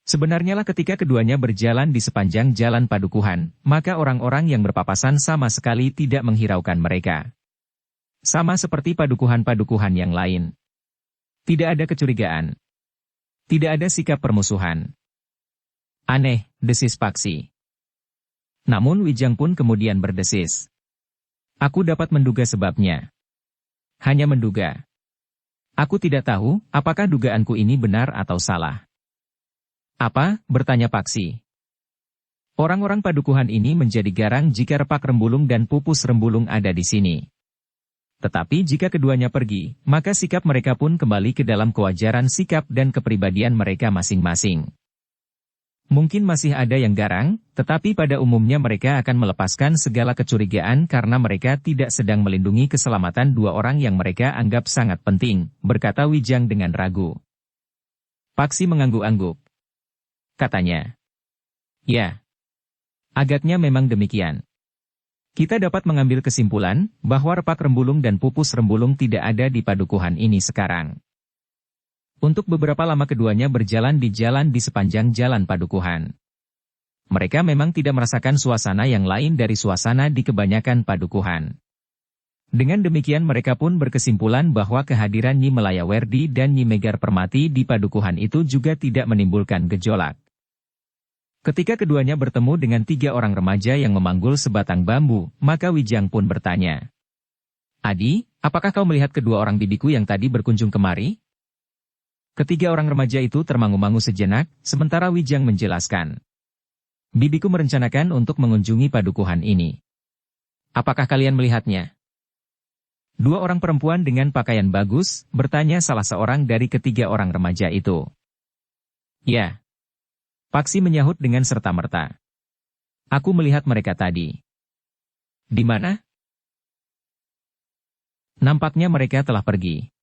Sebenarnya lah ketika keduanya berjalan di sepanjang jalan padukuhan, maka orang-orang yang berpapasan sama sekali tidak menghiraukan mereka. Sama seperti padukuhan-padukuhan yang lain. Tidak ada kecurigaan. Tidak ada sikap permusuhan. Aneh, desis Paksi. Namun Wijang pun kemudian berdesis. Aku dapat menduga sebabnya. Hanya menduga. Aku tidak tahu, apakah dugaanku ini benar atau salah. Apa? Bertanya Paksi. Orang-orang padukuhan ini menjadi garang jika Repak Rembulung dan Pupus Rembulung ada di sini. Tetapi jika keduanya pergi, maka sikap mereka pun kembali ke dalam kewajaran sikap dan kepribadian mereka masing-masing. Mungkin masih ada yang garang, tetapi pada umumnya mereka akan melepaskan segala kecurigaan karena mereka tidak sedang melindungi keselamatan 2 orang yang mereka anggap sangat penting, berkata Wijang dengan ragu. Paksi mengangguk-angguk. Katanya. Ya. Agaknya memang demikian. Kita dapat mengambil kesimpulan bahwa repak rembulung dan pupus rembulung tidak ada di padukuhan ini sekarang. Untuk beberapa lama keduanya berjalan di jalan di sepanjang jalan padukuhan. Mereka memang tidak merasakan suasana yang lain dari suasana di kebanyakan padukuhan. Dengan demikian mereka pun berkesimpulan bahwa kehadiran Nyi Melayawerdi dan Nyi Megar Permati di padukuhan itu juga tidak menimbulkan gejolak. Ketika keduanya bertemu dengan 3 orang remaja yang memanggul sebatang bambu, maka Wijang pun bertanya, "Adi, apakah kau melihat kedua orang bibiku yang tadi berkunjung kemari?" Ketiga orang remaja itu termangu-mangu sejenak, sementara Wijang menjelaskan, "Bibiku merencanakan untuk mengunjungi padukuhan ini. Apakah kalian melihatnya?" 2 orang perempuan dengan pakaian bagus, bertanya salah seorang dari ketiga orang remaja itu. "Ya." Paksi menyahut dengan serta-merta. "Aku melihat mereka tadi." "Di mana?" "Nampaknya mereka telah pergi."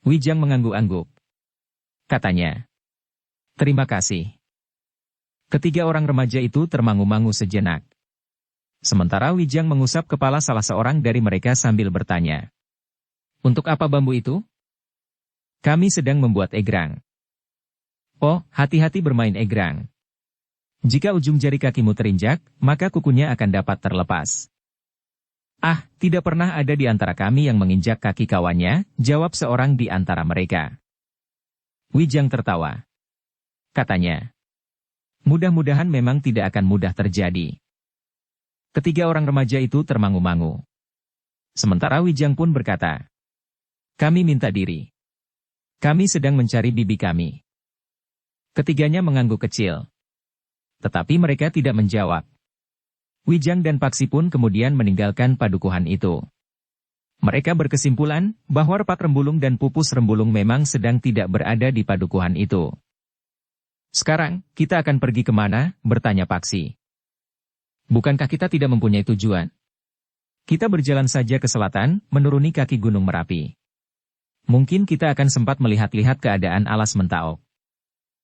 Wijang mengangguk-angguk. Katanya, "Terima kasih." Ketiga orang remaja itu termangu-mangu sejenak. Sementara Wijang mengusap kepala salah seorang dari mereka sambil bertanya, "Untuk apa bambu itu?" "Kami sedang membuat egrang." "Oh, hati-hati bermain egrang. Jika ujung jari kakimu terinjak, maka kukunya akan dapat terlepas." "Ah, tidak pernah ada di antara kami yang menginjak kaki kawannya," jawab seorang di antara mereka. Wijang tertawa. Katanya, "Mudah-mudahan memang tidak akan mudah terjadi." Ketiga orang remaja itu termangu-mangu. Sementara Wijang pun berkata, "Kami minta diri. Kami sedang mencari bibi kami." Ketiganya mengangguk kecil. Tetapi mereka tidak menjawab. Wijang dan Paksi pun kemudian meninggalkan padukuhan itu. Mereka berkesimpulan bahwa repak rembulung dan pupus rembulung memang sedang tidak berada di padukuhan itu. "Sekarang, kita akan pergi kemana?" bertanya Paksi. "Bukankah kita tidak mempunyai tujuan? Kita berjalan saja ke selatan, menuruni kaki Gunung Merapi. Mungkin kita akan sempat melihat-lihat keadaan alas Mentaok.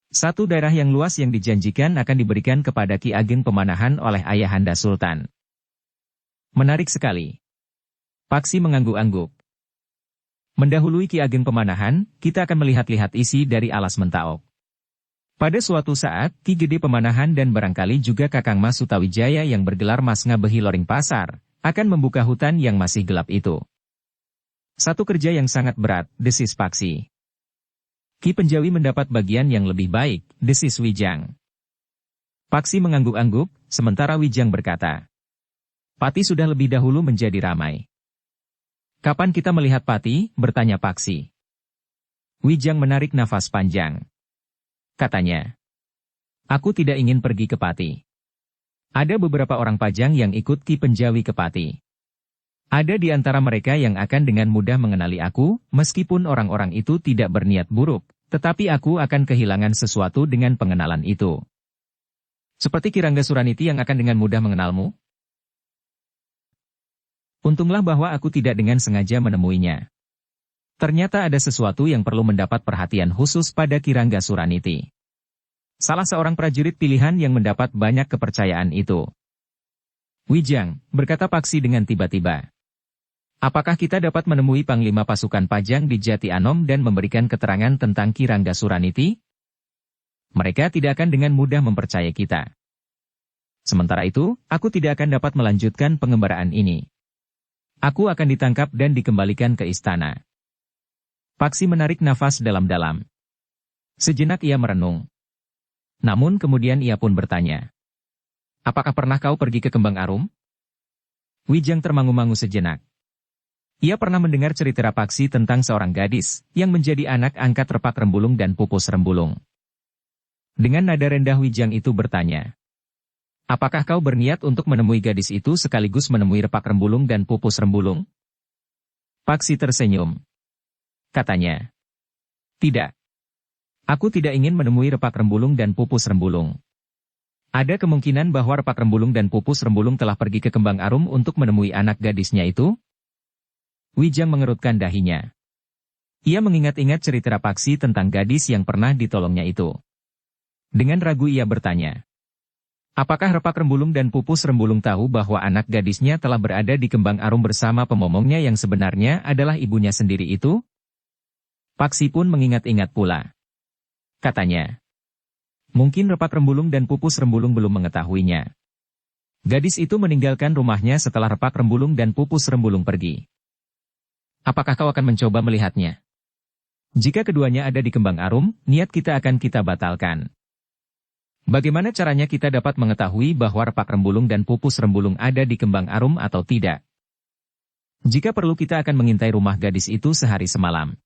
Satu daerah yang luas yang dijanjikan akan diberikan kepada Ki Ageng Pemanahan oleh Ayahanda Sultan." "Menarik sekali." Paksi mengangguk-angguk. "Mendahului Ki Ageng Pemanahan, kita akan melihat-lihat isi dari alas Mentaok. Pada suatu saat, Ki Gede Pemanahan dan barangkali juga Kakang Mas Sutawijaya yang bergelar Mas Ngabehi Loring Pasar, akan membuka hutan yang masih gelap itu." "Satu kerja yang sangat berat," desis Paksi. "Ki Penjawi mendapat bagian yang lebih baik," desis Wijang. Paksi mengangguk-angguk, sementara Wijang berkata, "Pati sudah lebih dahulu menjadi ramai." "Kapan kita melihat Pati?" bertanya Paksi. Wijang menarik nafas panjang. Katanya, "Aku tidak ingin pergi ke Pati. Ada beberapa orang Pajang yang ikut Ki Penjawi ke Pati. Ada di antara mereka yang akan dengan mudah mengenali aku, meskipun orang-orang itu tidak berniat buruk, tetapi aku akan kehilangan sesuatu dengan pengenalan itu. Seperti Ki Rangga Suraniti yang akan dengan mudah mengenalmu. Untunglah bahwa aku tidak dengan sengaja menemuinya. Ternyata ada sesuatu yang perlu mendapat perhatian khusus pada Ki Rangga Suraniti. Salah seorang prajurit pilihan yang mendapat banyak kepercayaan itu." "Wijang," berkata Paksi dengan tiba-tiba, "apakah kita dapat menemui Panglima Pasukan Pajang di Jati Anom dan memberikan keterangan tentang Ki Rangga Suraniti? Mereka tidak akan dengan mudah mempercayai kita. Sementara itu, aku tidak akan dapat melanjutkan pengembaraan ini. Aku akan ditangkap dan dikembalikan ke istana." Paksi menarik nafas dalam-dalam. Sejenak ia merenung. Namun kemudian ia pun bertanya, "Apakah pernah kau pergi ke Kembang Arum?" Wijang termangu-mangu sejenak. Ia pernah mendengar cerita Paksi tentang seorang gadis yang menjadi anak angkat repak rembulung dan pupus rembulung. Dengan nada rendah Wijang itu bertanya, "Apakah kau berniat untuk menemui gadis itu sekaligus menemui repak rembulung dan pupus rembulung?" Paksi tersenyum. Katanya, "Tidak. Aku tidak ingin menemui repak rembulung dan pupus rembulung. Ada kemungkinan bahwa repak rembulung dan pupus rembulung telah pergi ke Kembang Arum untuk menemui anak gadisnya itu?" Wijang mengerutkan dahinya. Ia mengingat-ingat cerita Paksi tentang gadis yang pernah ditolongnya itu. Dengan ragu ia bertanya, Apakah Repak Rembulung dan Pupus Rembulung tahu bahwa anak gadisnya telah berada di kembang arum bersama pemomongnya yang sebenarnya adalah ibunya sendiri itu? Paksi pun mengingat-ingat pula. Katanya, mungkin Repak Rembulung dan Pupus Rembulung belum mengetahuinya. Gadis itu meninggalkan rumahnya setelah Repak Rembulung dan Pupus Rembulung pergi. Apakah kau akan mencoba melihatnya? Jika keduanya ada di kembang arum, niat kita akan kita batalkan. Bagaimana caranya kita dapat mengetahui bahwa Repak Rembulung dan Pupus Rembulung ada di kembang arum atau tidak? Jika perlu kita akan mengintai rumah gadis itu sehari semalam.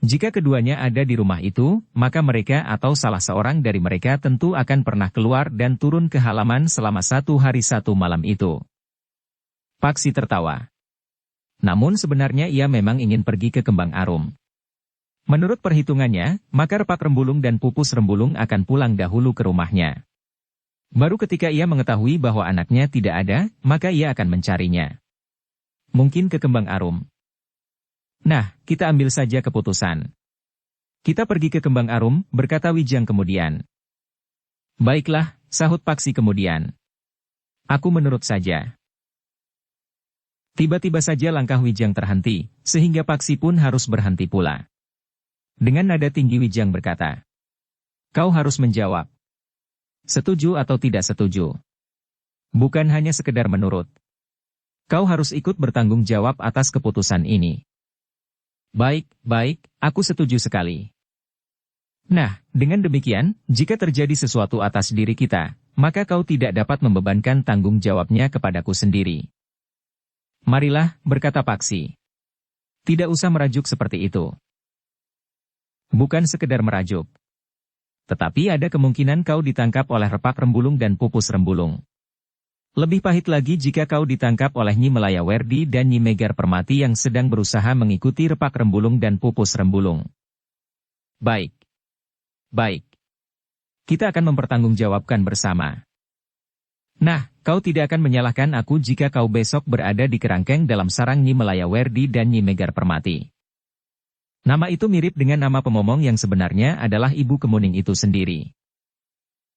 Jika keduanya ada di rumah itu, maka mereka atau salah seorang dari mereka tentu akan pernah keluar dan turun ke halaman selama 1 hari 1 malam itu. Paksi tertawa. Namun sebenarnya ia memang ingin pergi ke kembang arum. Menurut perhitungannya, maka Repak Rembulung dan Pupus Rembulung akan pulang dahulu ke rumahnya. Baru ketika ia mengetahui bahwa anaknya tidak ada, maka ia akan mencarinya. Mungkin ke kembang arum. Nah, kita ambil saja keputusan. Kita pergi ke kembang arum, berkata Wijang kemudian. Baiklah, sahut Paksi kemudian. Aku menurut saja. Tiba-tiba saja langkah Wijang terhenti, sehingga Paksi pun harus berhenti pula. Dengan nada tinggi Wijang berkata, kau harus menjawab. Setuju atau tidak setuju? Bukan hanya sekedar menurut. Kau harus ikut bertanggung jawab atas keputusan ini. Baik, aku setuju sekali. Nah, dengan demikian, jika terjadi sesuatu atas diri kita, maka kau tidak dapat membebankan tanggung jawabnya kepadaku sendiri. Marilah, berkata Paksi. Tidak usah merajuk seperti itu. Bukan sekedar merajuk. Tetapi ada kemungkinan kau ditangkap oleh Repak Rembulung dan Pupus Rembulung. Lebih pahit lagi jika kau ditangkap oleh Nyi Melaya Werdi dan Nyi Megar Permati yang sedang berusaha mengikuti Repak Rembulung dan Pupus Rembulung. Baik. Kita akan mempertanggungjawabkan bersama. Nah, kau tidak akan menyalahkan aku jika kau besok berada di kerangkeng dalam sarang Nyi Melaya Werdi dan Nyi Megar Permati. Nama itu mirip dengan nama pemomong yang sebenarnya adalah Ibu Kemuning itu sendiri.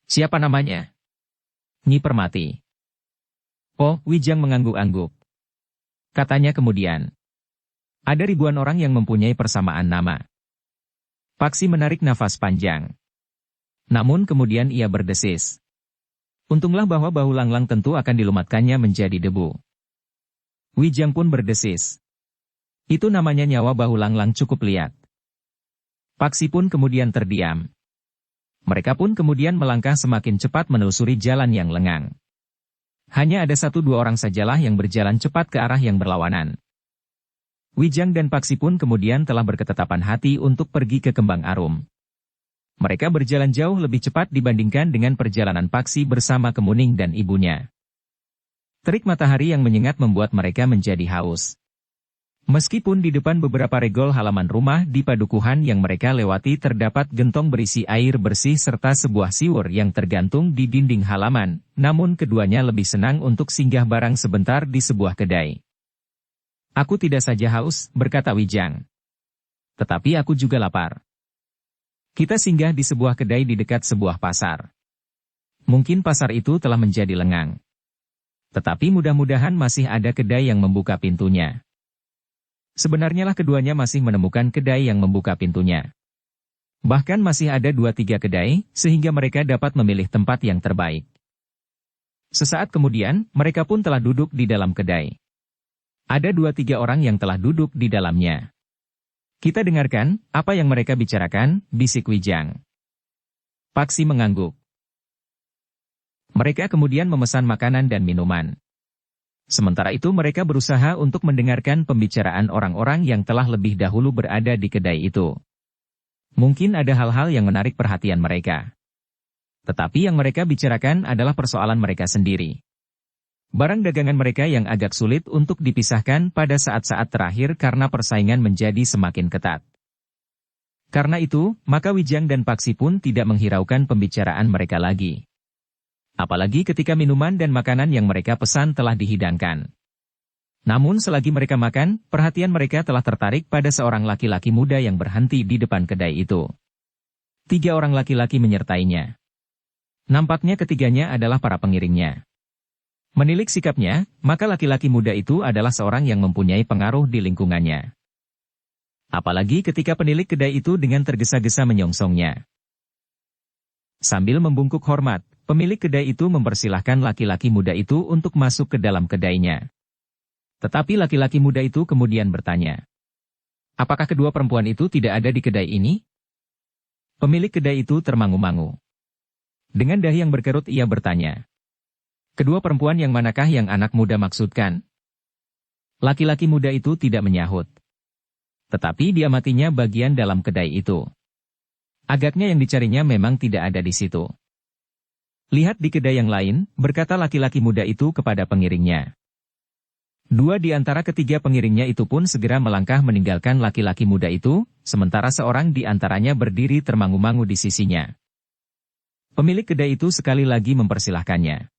Siapa namanya? Nyi Permati. Oh, Wijang mengangguk-angguk. Katanya kemudian. Ada ribuan orang yang mempunyai persamaan nama. Paksi menarik nafas panjang. Namun kemudian ia berdesis. Untunglah bahwa bahu Langlang tentu akan dilumatkannya menjadi debu. Wijang pun berdesis. Itu namanya nyawa bahu Langlang cukup liat. Paksi pun kemudian terdiam. Mereka pun kemudian melangkah semakin cepat menelusuri jalan yang lengang. Hanya ada 1-2 orang sajalah yang berjalan cepat ke arah yang berlawanan. Wijang dan Paksi pun kemudian telah berketetapan hati untuk pergi ke kembang arum. Mereka berjalan jauh lebih cepat dibandingkan dengan perjalanan Paksi bersama Kemuning dan ibunya. Terik matahari yang menyengat membuat mereka menjadi haus. Meskipun di depan beberapa regol halaman rumah di padukuhan yang mereka lewati terdapat gentong berisi air bersih serta sebuah siwur yang tergantung di dinding halaman, namun keduanya lebih senang untuk singgah barang sebentar di sebuah kedai. Aku tidak saja haus, berkata Wijang. Tetapi aku juga lapar. Kita singgah di sebuah kedai di dekat sebuah pasar. Mungkin pasar itu telah menjadi lengang. Tetapi mudah-mudahan masih ada kedai yang membuka pintunya. Sebenarnya lah keduanya masih menemukan kedai yang membuka pintunya. Bahkan masih ada 2-3 kedai, sehingga mereka dapat memilih tempat yang terbaik. Sesaat kemudian, mereka pun telah duduk di dalam kedai. Ada 2-3 orang yang telah duduk di dalamnya. Kita dengarkan, apa yang mereka bicarakan, bisik Wijang. Paksi mengangguk. Mereka kemudian memesan makanan dan minuman. Sementara itu mereka berusaha untuk mendengarkan pembicaraan orang-orang yang telah lebih dahulu berada di kedai itu. Mungkin ada hal-hal yang menarik perhatian mereka. Tetapi yang mereka bicarakan adalah persoalan mereka sendiri. Barang dagangan mereka yang agak sulit untuk dipisahkan pada saat-saat terakhir karena persaingan menjadi semakin ketat. Karena itu, maka Wijang dan Paksi pun tidak menghiraukan pembicaraan mereka lagi. Apalagi ketika minuman dan makanan yang mereka pesan telah dihidangkan. Namun selagi mereka makan, perhatian mereka telah tertarik pada seorang laki-laki muda yang berhenti di depan kedai itu. 3 orang laki-laki menyertainya. Nampaknya ketiganya adalah para pengiringnya. Menilik sikapnya, maka laki-laki muda itu adalah seorang yang mempunyai pengaruh di lingkungannya. Apalagi ketika penilik kedai itu dengan tergesa-gesa menyongsongnya. Sambil membungkuk hormat, pemilik kedai itu mempersilahkan laki-laki muda itu untuk masuk ke dalam kedainya. Tetapi laki-laki muda itu kemudian bertanya, "Apakah kedua perempuan itu tidak ada di kedai ini?" Pemilik kedai itu termangu-mangu. Dengan dahi yang berkerut ia bertanya, "Kedua perempuan yang manakah yang anak muda maksudkan?" Laki-laki muda itu tidak menyahut. Tetapi diamatinya bagian dalam kedai itu. Agaknya yang dicarinya memang tidak ada di situ. "Lihat di kedai yang lain," berkata laki-laki muda itu kepada pengiringnya. Dua di antara ketiga pengiringnya itu pun segera melangkah meninggalkan laki-laki muda itu, sementara seorang di antaranya berdiri termangu-mangu di sisinya. Pemilik kedai itu sekali lagi mempersilahkannya.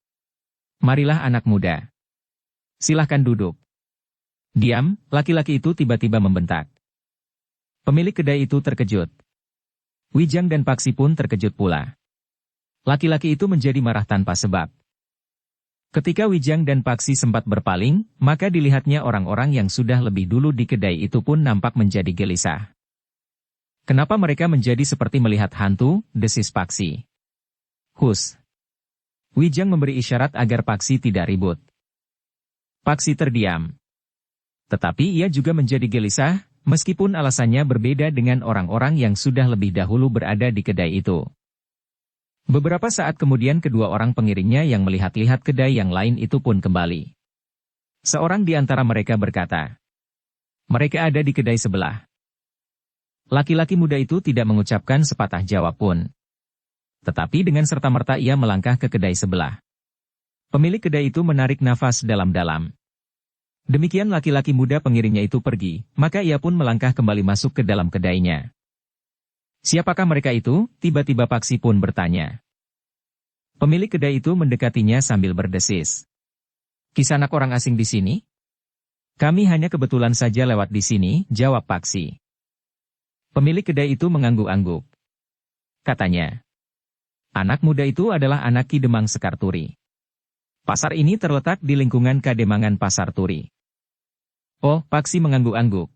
"Marilah anak muda. Silahkan duduk." "Diam," laki-laki itu tiba-tiba membentak. Pemilik kedai itu terkejut. Wijang dan Paksi pun terkejut pula. Laki-laki itu menjadi marah tanpa sebab. Ketika Wijang dan Paksi sempat berpaling, maka dilihatnya orang-orang yang sudah lebih dulu di kedai itu pun nampak menjadi gelisah. "Kenapa mereka menjadi seperti melihat hantu?" desis Paksi. "Hus." Wijang memberi isyarat agar Paksi tidak ribut. Paksi terdiam. Tetapi ia juga menjadi gelisah, meskipun alasannya berbeda dengan orang-orang yang sudah lebih dahulu berada di kedai itu. Beberapa saat kemudian kedua orang pengiringnya yang melihat-lihat kedai yang lain itu pun kembali. Seorang di antara mereka berkata, "Mereka ada di kedai sebelah." Laki-laki muda itu tidak mengucapkan sepatah jawab pun. Tetapi dengan serta-merta ia melangkah ke kedai sebelah. Pemilik kedai itu menarik nafas dalam-dalam. Demikian laki-laki muda pengiringnya itu pergi, maka ia pun melangkah kembali masuk ke dalam kedainya. "Siapakah mereka itu?" tiba-tiba Paksi pun bertanya. Pemilik kedai itu mendekatinya sambil berdesis. "Kisanak orang asing di sini?" "Kami hanya kebetulan saja lewat di sini," jawab Paksi. Pemilik kedai itu mengangguk-angguk. Katanya, "Anak muda itu adalah anak Ki Demang Sekar Turi. Pasar ini terletak di lingkungan Kademangan Pasar Turi." "Oh," Paksi mengangguk-angguk.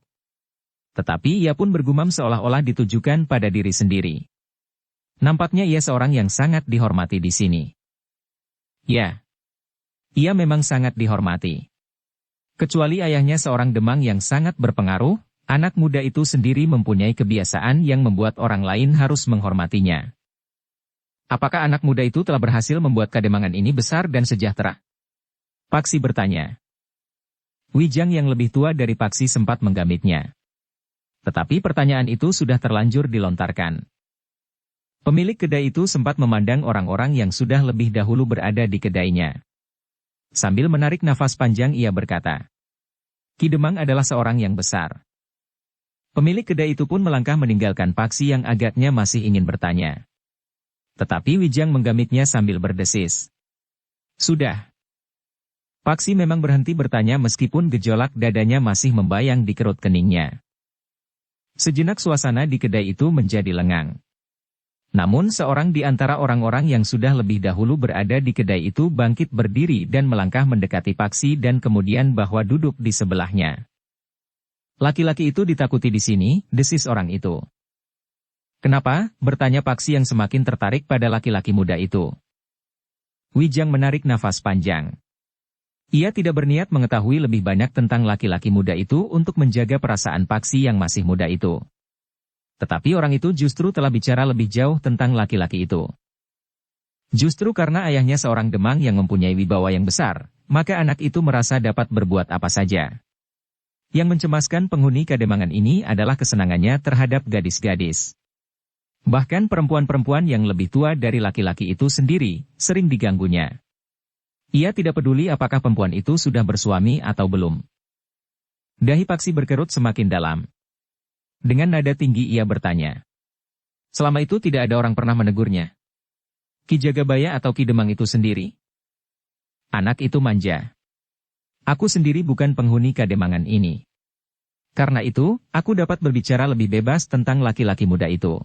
Tetapi ia pun bergumam seolah-olah ditujukan pada diri sendiri. Nampaknya ia seorang yang sangat dihormati di sini. Ya, ia memang sangat dihormati. Kecuali ayahnya seorang Demang yang sangat berpengaruh, anak muda itu sendiri mempunyai kebiasaan yang membuat orang lain harus menghormatinya. Apakah anak muda itu telah berhasil membuat Kademangan ini besar dan sejahtera? Paksi bertanya. Wijang yang lebih tua dari Paksi sempat menggamitnya. Tetapi pertanyaan itu sudah terlanjur dilontarkan. Pemilik kedai itu sempat memandang orang-orang yang sudah lebih dahulu berada di kedainya. Sambil menarik nafas panjang ia berkata, Ki Demang adalah seorang yang besar. Pemilik kedai itu pun melangkah meninggalkan Paksi yang agaknya masih ingin bertanya. Tetapi Wijang menggamitnya sambil berdesis. Sudah. Paksi memang berhenti bertanya meskipun gejolak dadanya masih membayang di kerut keningnya. Sejenak suasana di kedai itu menjadi lengang. Namun seorang di antara orang-orang yang sudah lebih dahulu berada di kedai itu bangkit berdiri dan melangkah mendekati Paksi dan kemudian bahwa duduk di sebelahnya. Laki-laki itu ditakuti di sini, desis orang itu. Kenapa? Bertanya Paksi yang semakin tertarik pada laki-laki muda itu. Wijang menarik nafas panjang. Ia tidak berniat mengetahui lebih banyak tentang laki-laki muda itu untuk menjaga perasaan Paksi yang masih muda itu. Tetapi orang itu justru telah bicara lebih jauh tentang laki-laki itu. Justru karena ayahnya seorang Demang yang mempunyai wibawa yang besar, maka anak itu merasa dapat berbuat apa saja. Yang mencemaskan penghuni Kademangan ini adalah kesenangannya terhadap gadis-gadis. Bahkan perempuan-perempuan yang lebih tua dari laki-laki itu sendiri, sering diganggunya. Ia tidak peduli apakah perempuan itu sudah bersuami atau belum. Dahi Paksi berkerut semakin dalam. Dengan nada tinggi ia bertanya. Selama itu tidak ada orang pernah menegurnya. Ki Jagabaya atau Ki Demang itu sendiri? Anak itu manja. Aku sendiri bukan penghuni Kademangan ini. Karena itu, aku dapat berbicara lebih bebas tentang laki-laki muda itu.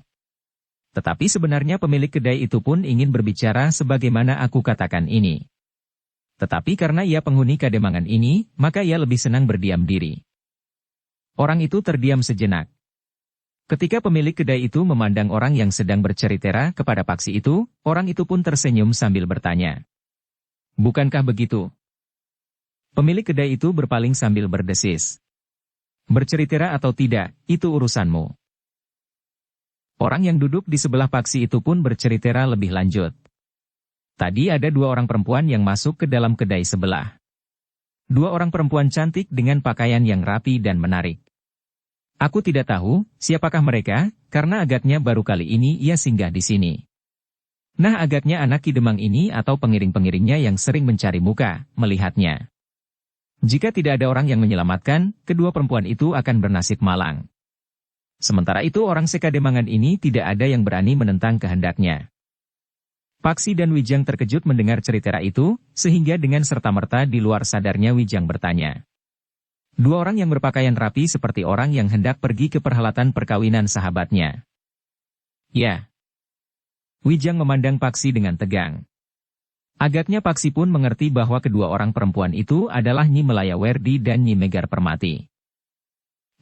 Tetapi sebenarnya pemilik kedai itu pun ingin berbicara sebagaimana aku katakan ini. Tetapi karena ia penghuni kademangan ini, maka ia lebih senang berdiam diri. Orang itu terdiam sejenak. Ketika pemilik kedai itu memandang orang yang sedang bercerita kepada Paksi itu, orang itu pun tersenyum sambil bertanya. Bukankah begitu? Pemilik kedai itu berpaling sambil berdesis. Bercerita atau tidak, itu urusanmu. Orang yang duduk di sebelah Paksi itu pun bercerita lebih lanjut. Tadi ada dua orang perempuan yang masuk ke dalam kedai sebelah. Dua orang perempuan cantik dengan pakaian yang rapi dan menarik. Aku tidak tahu siapakah mereka, karena agaknya baru kali ini ia singgah di sini. Nah, agaknya anak Ki Demang ini atau pengiring-pengiringnya yang sering mencari muka, melihatnya. Jika tidak ada orang yang menyelamatkan, kedua perempuan itu akan bernasib malang. Sementara itu orang sekademangan ini tidak ada yang berani menentang kehendaknya. Paksi dan Wijang terkejut mendengar cerita itu, sehingga dengan serta-merta di luar sadarnya Wijang bertanya. Dua orang yang berpakaian rapi seperti orang yang hendak pergi ke perhelatan perkawinan sahabatnya. Ya. Wijang memandang Paksi dengan tegang. Agaknya Paksi pun mengerti bahwa kedua orang perempuan itu adalah Nyi Melaya Werdi dan Nyi Megar Permati.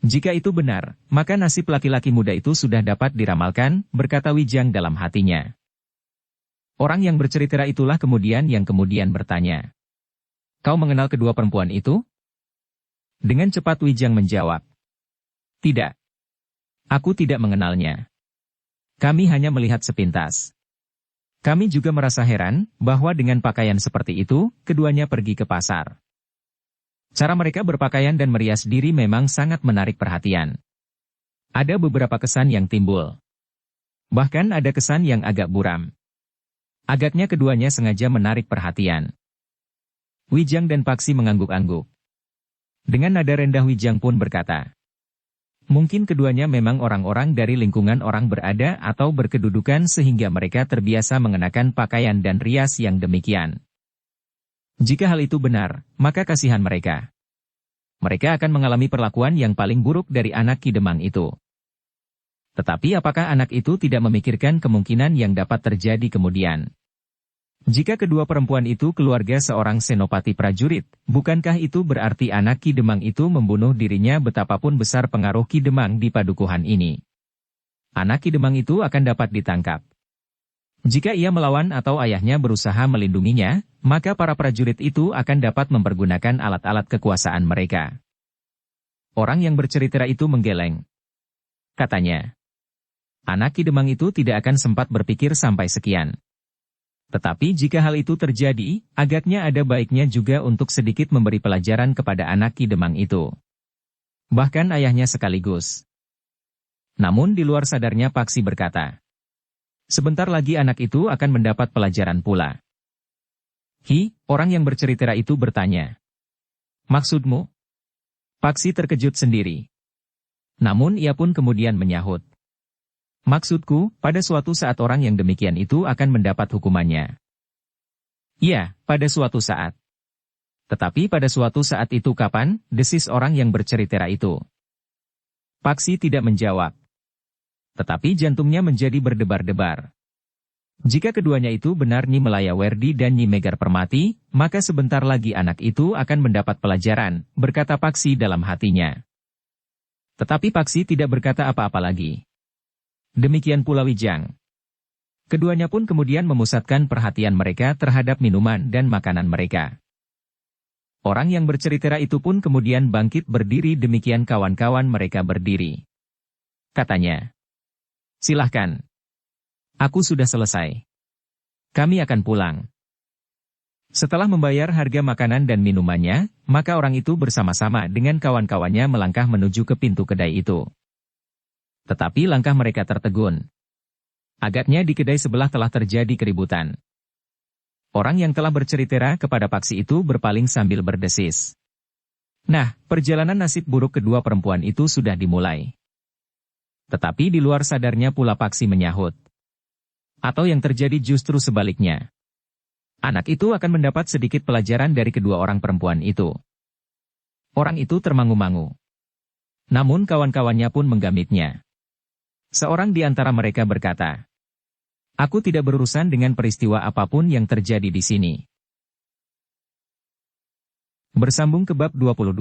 Jika itu benar, maka nasib laki-laki muda itu sudah dapat diramalkan, berkata Wijang dalam hatinya. Orang yang bercerita itulah kemudian bertanya. Kau mengenal kedua perempuan itu? Dengan cepat Wijang menjawab. Tidak. Aku tidak mengenalnya. Kami hanya melihat sepintas. Kami juga merasa heran, bahwa dengan pakaian seperti itu, keduanya pergi ke pasar. Cara mereka berpakaian dan merias diri memang sangat menarik perhatian. Ada beberapa kesan yang timbul. Bahkan ada kesan yang agak buram. Agaknya keduanya sengaja menarik perhatian. Wijang dan Paksi mengangguk-angguk. Dengan nada rendah Wijang pun berkata. Mungkin keduanya memang orang-orang dari lingkungan orang berada atau berkedudukan sehingga mereka terbiasa mengenakan pakaian dan rias yang demikian. Jika hal itu benar, maka kasihan mereka. Mereka akan mengalami perlakuan yang paling buruk dari anak Ki Demang itu. Tetapi apakah anak itu tidak memikirkan kemungkinan yang dapat terjadi kemudian? Jika kedua perempuan itu keluarga seorang senopati prajurit, bukankah itu berarti anak Ki Demang itu membunuh dirinya betapapun besar pengaruh Ki Demang di padukuhan ini? Anak Ki Demang itu akan dapat ditangkap. Jika ia melawan atau ayahnya berusaha melindunginya, maka para prajurit itu akan dapat mempergunakan alat-alat kekuasaan mereka. Orang yang bercerita itu menggeleng. Katanya, anak Ki Demang itu tidak akan sempat berpikir sampai sekian. Tetapi jika hal itu terjadi, agaknya ada baiknya juga untuk sedikit memberi pelajaran kepada anak Ki Demang itu. Bahkan ayahnya sekaligus. Namun di luar sadarnya Paksi berkata. Sebentar lagi anak itu akan mendapat pelajaran pula. Orang yang bercerita itu bertanya. Maksudmu? Paksi terkejut sendiri. Namun ia pun kemudian menyahut. Maksudku, pada suatu saat orang yang demikian itu akan mendapat hukumannya. Iya, pada suatu saat. Tetapi pada suatu saat itu kapan, desis orang yang bercerita itu. Paksi tidak menjawab. Tetapi jantungnya menjadi berdebar-debar. Jika keduanya itu benar Nyi Melaya Werdi dan Nyi Megar Permati, maka sebentar lagi anak itu akan mendapat pelajaran, berkata Paksi dalam hatinya. Tetapi Paksi tidak berkata apa-apa lagi. Demikian pula Wijang. Keduanya pun kemudian memusatkan perhatian mereka terhadap minuman dan makanan mereka. Orang yang bercerita itu pun kemudian bangkit berdiri demikian kawan-kawan mereka berdiri. Katanya, silahkan. Aku sudah selesai. Kami akan pulang. Setelah membayar harga makanan dan minumannya, maka orang itu bersama-sama dengan kawan-kawannya melangkah menuju ke pintu kedai itu. Tetapi langkah mereka tertegun. Agaknya di kedai sebelah telah terjadi keributan. Orang yang telah bercerita kepada Paksi itu berpaling sambil berdesis. Nah, perjalanan nasib buruk kedua perempuan itu sudah dimulai. Tetapi di luar sadarnya pula Paksi menyahut. Atau yang terjadi justru sebaliknya. Anak itu akan mendapat sedikit pelajaran dari kedua orang perempuan itu. Orang itu termangu-mangu. Namun kawan-kawannya pun menggamitnya. Seorang di antara mereka berkata, Aku tidak berurusan dengan peristiwa apapun yang terjadi di sini. Bersambung ke bab 22.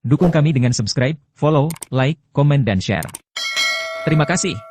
Dukung kami dengan subscribe, follow, like, komen dan share. Terima kasih.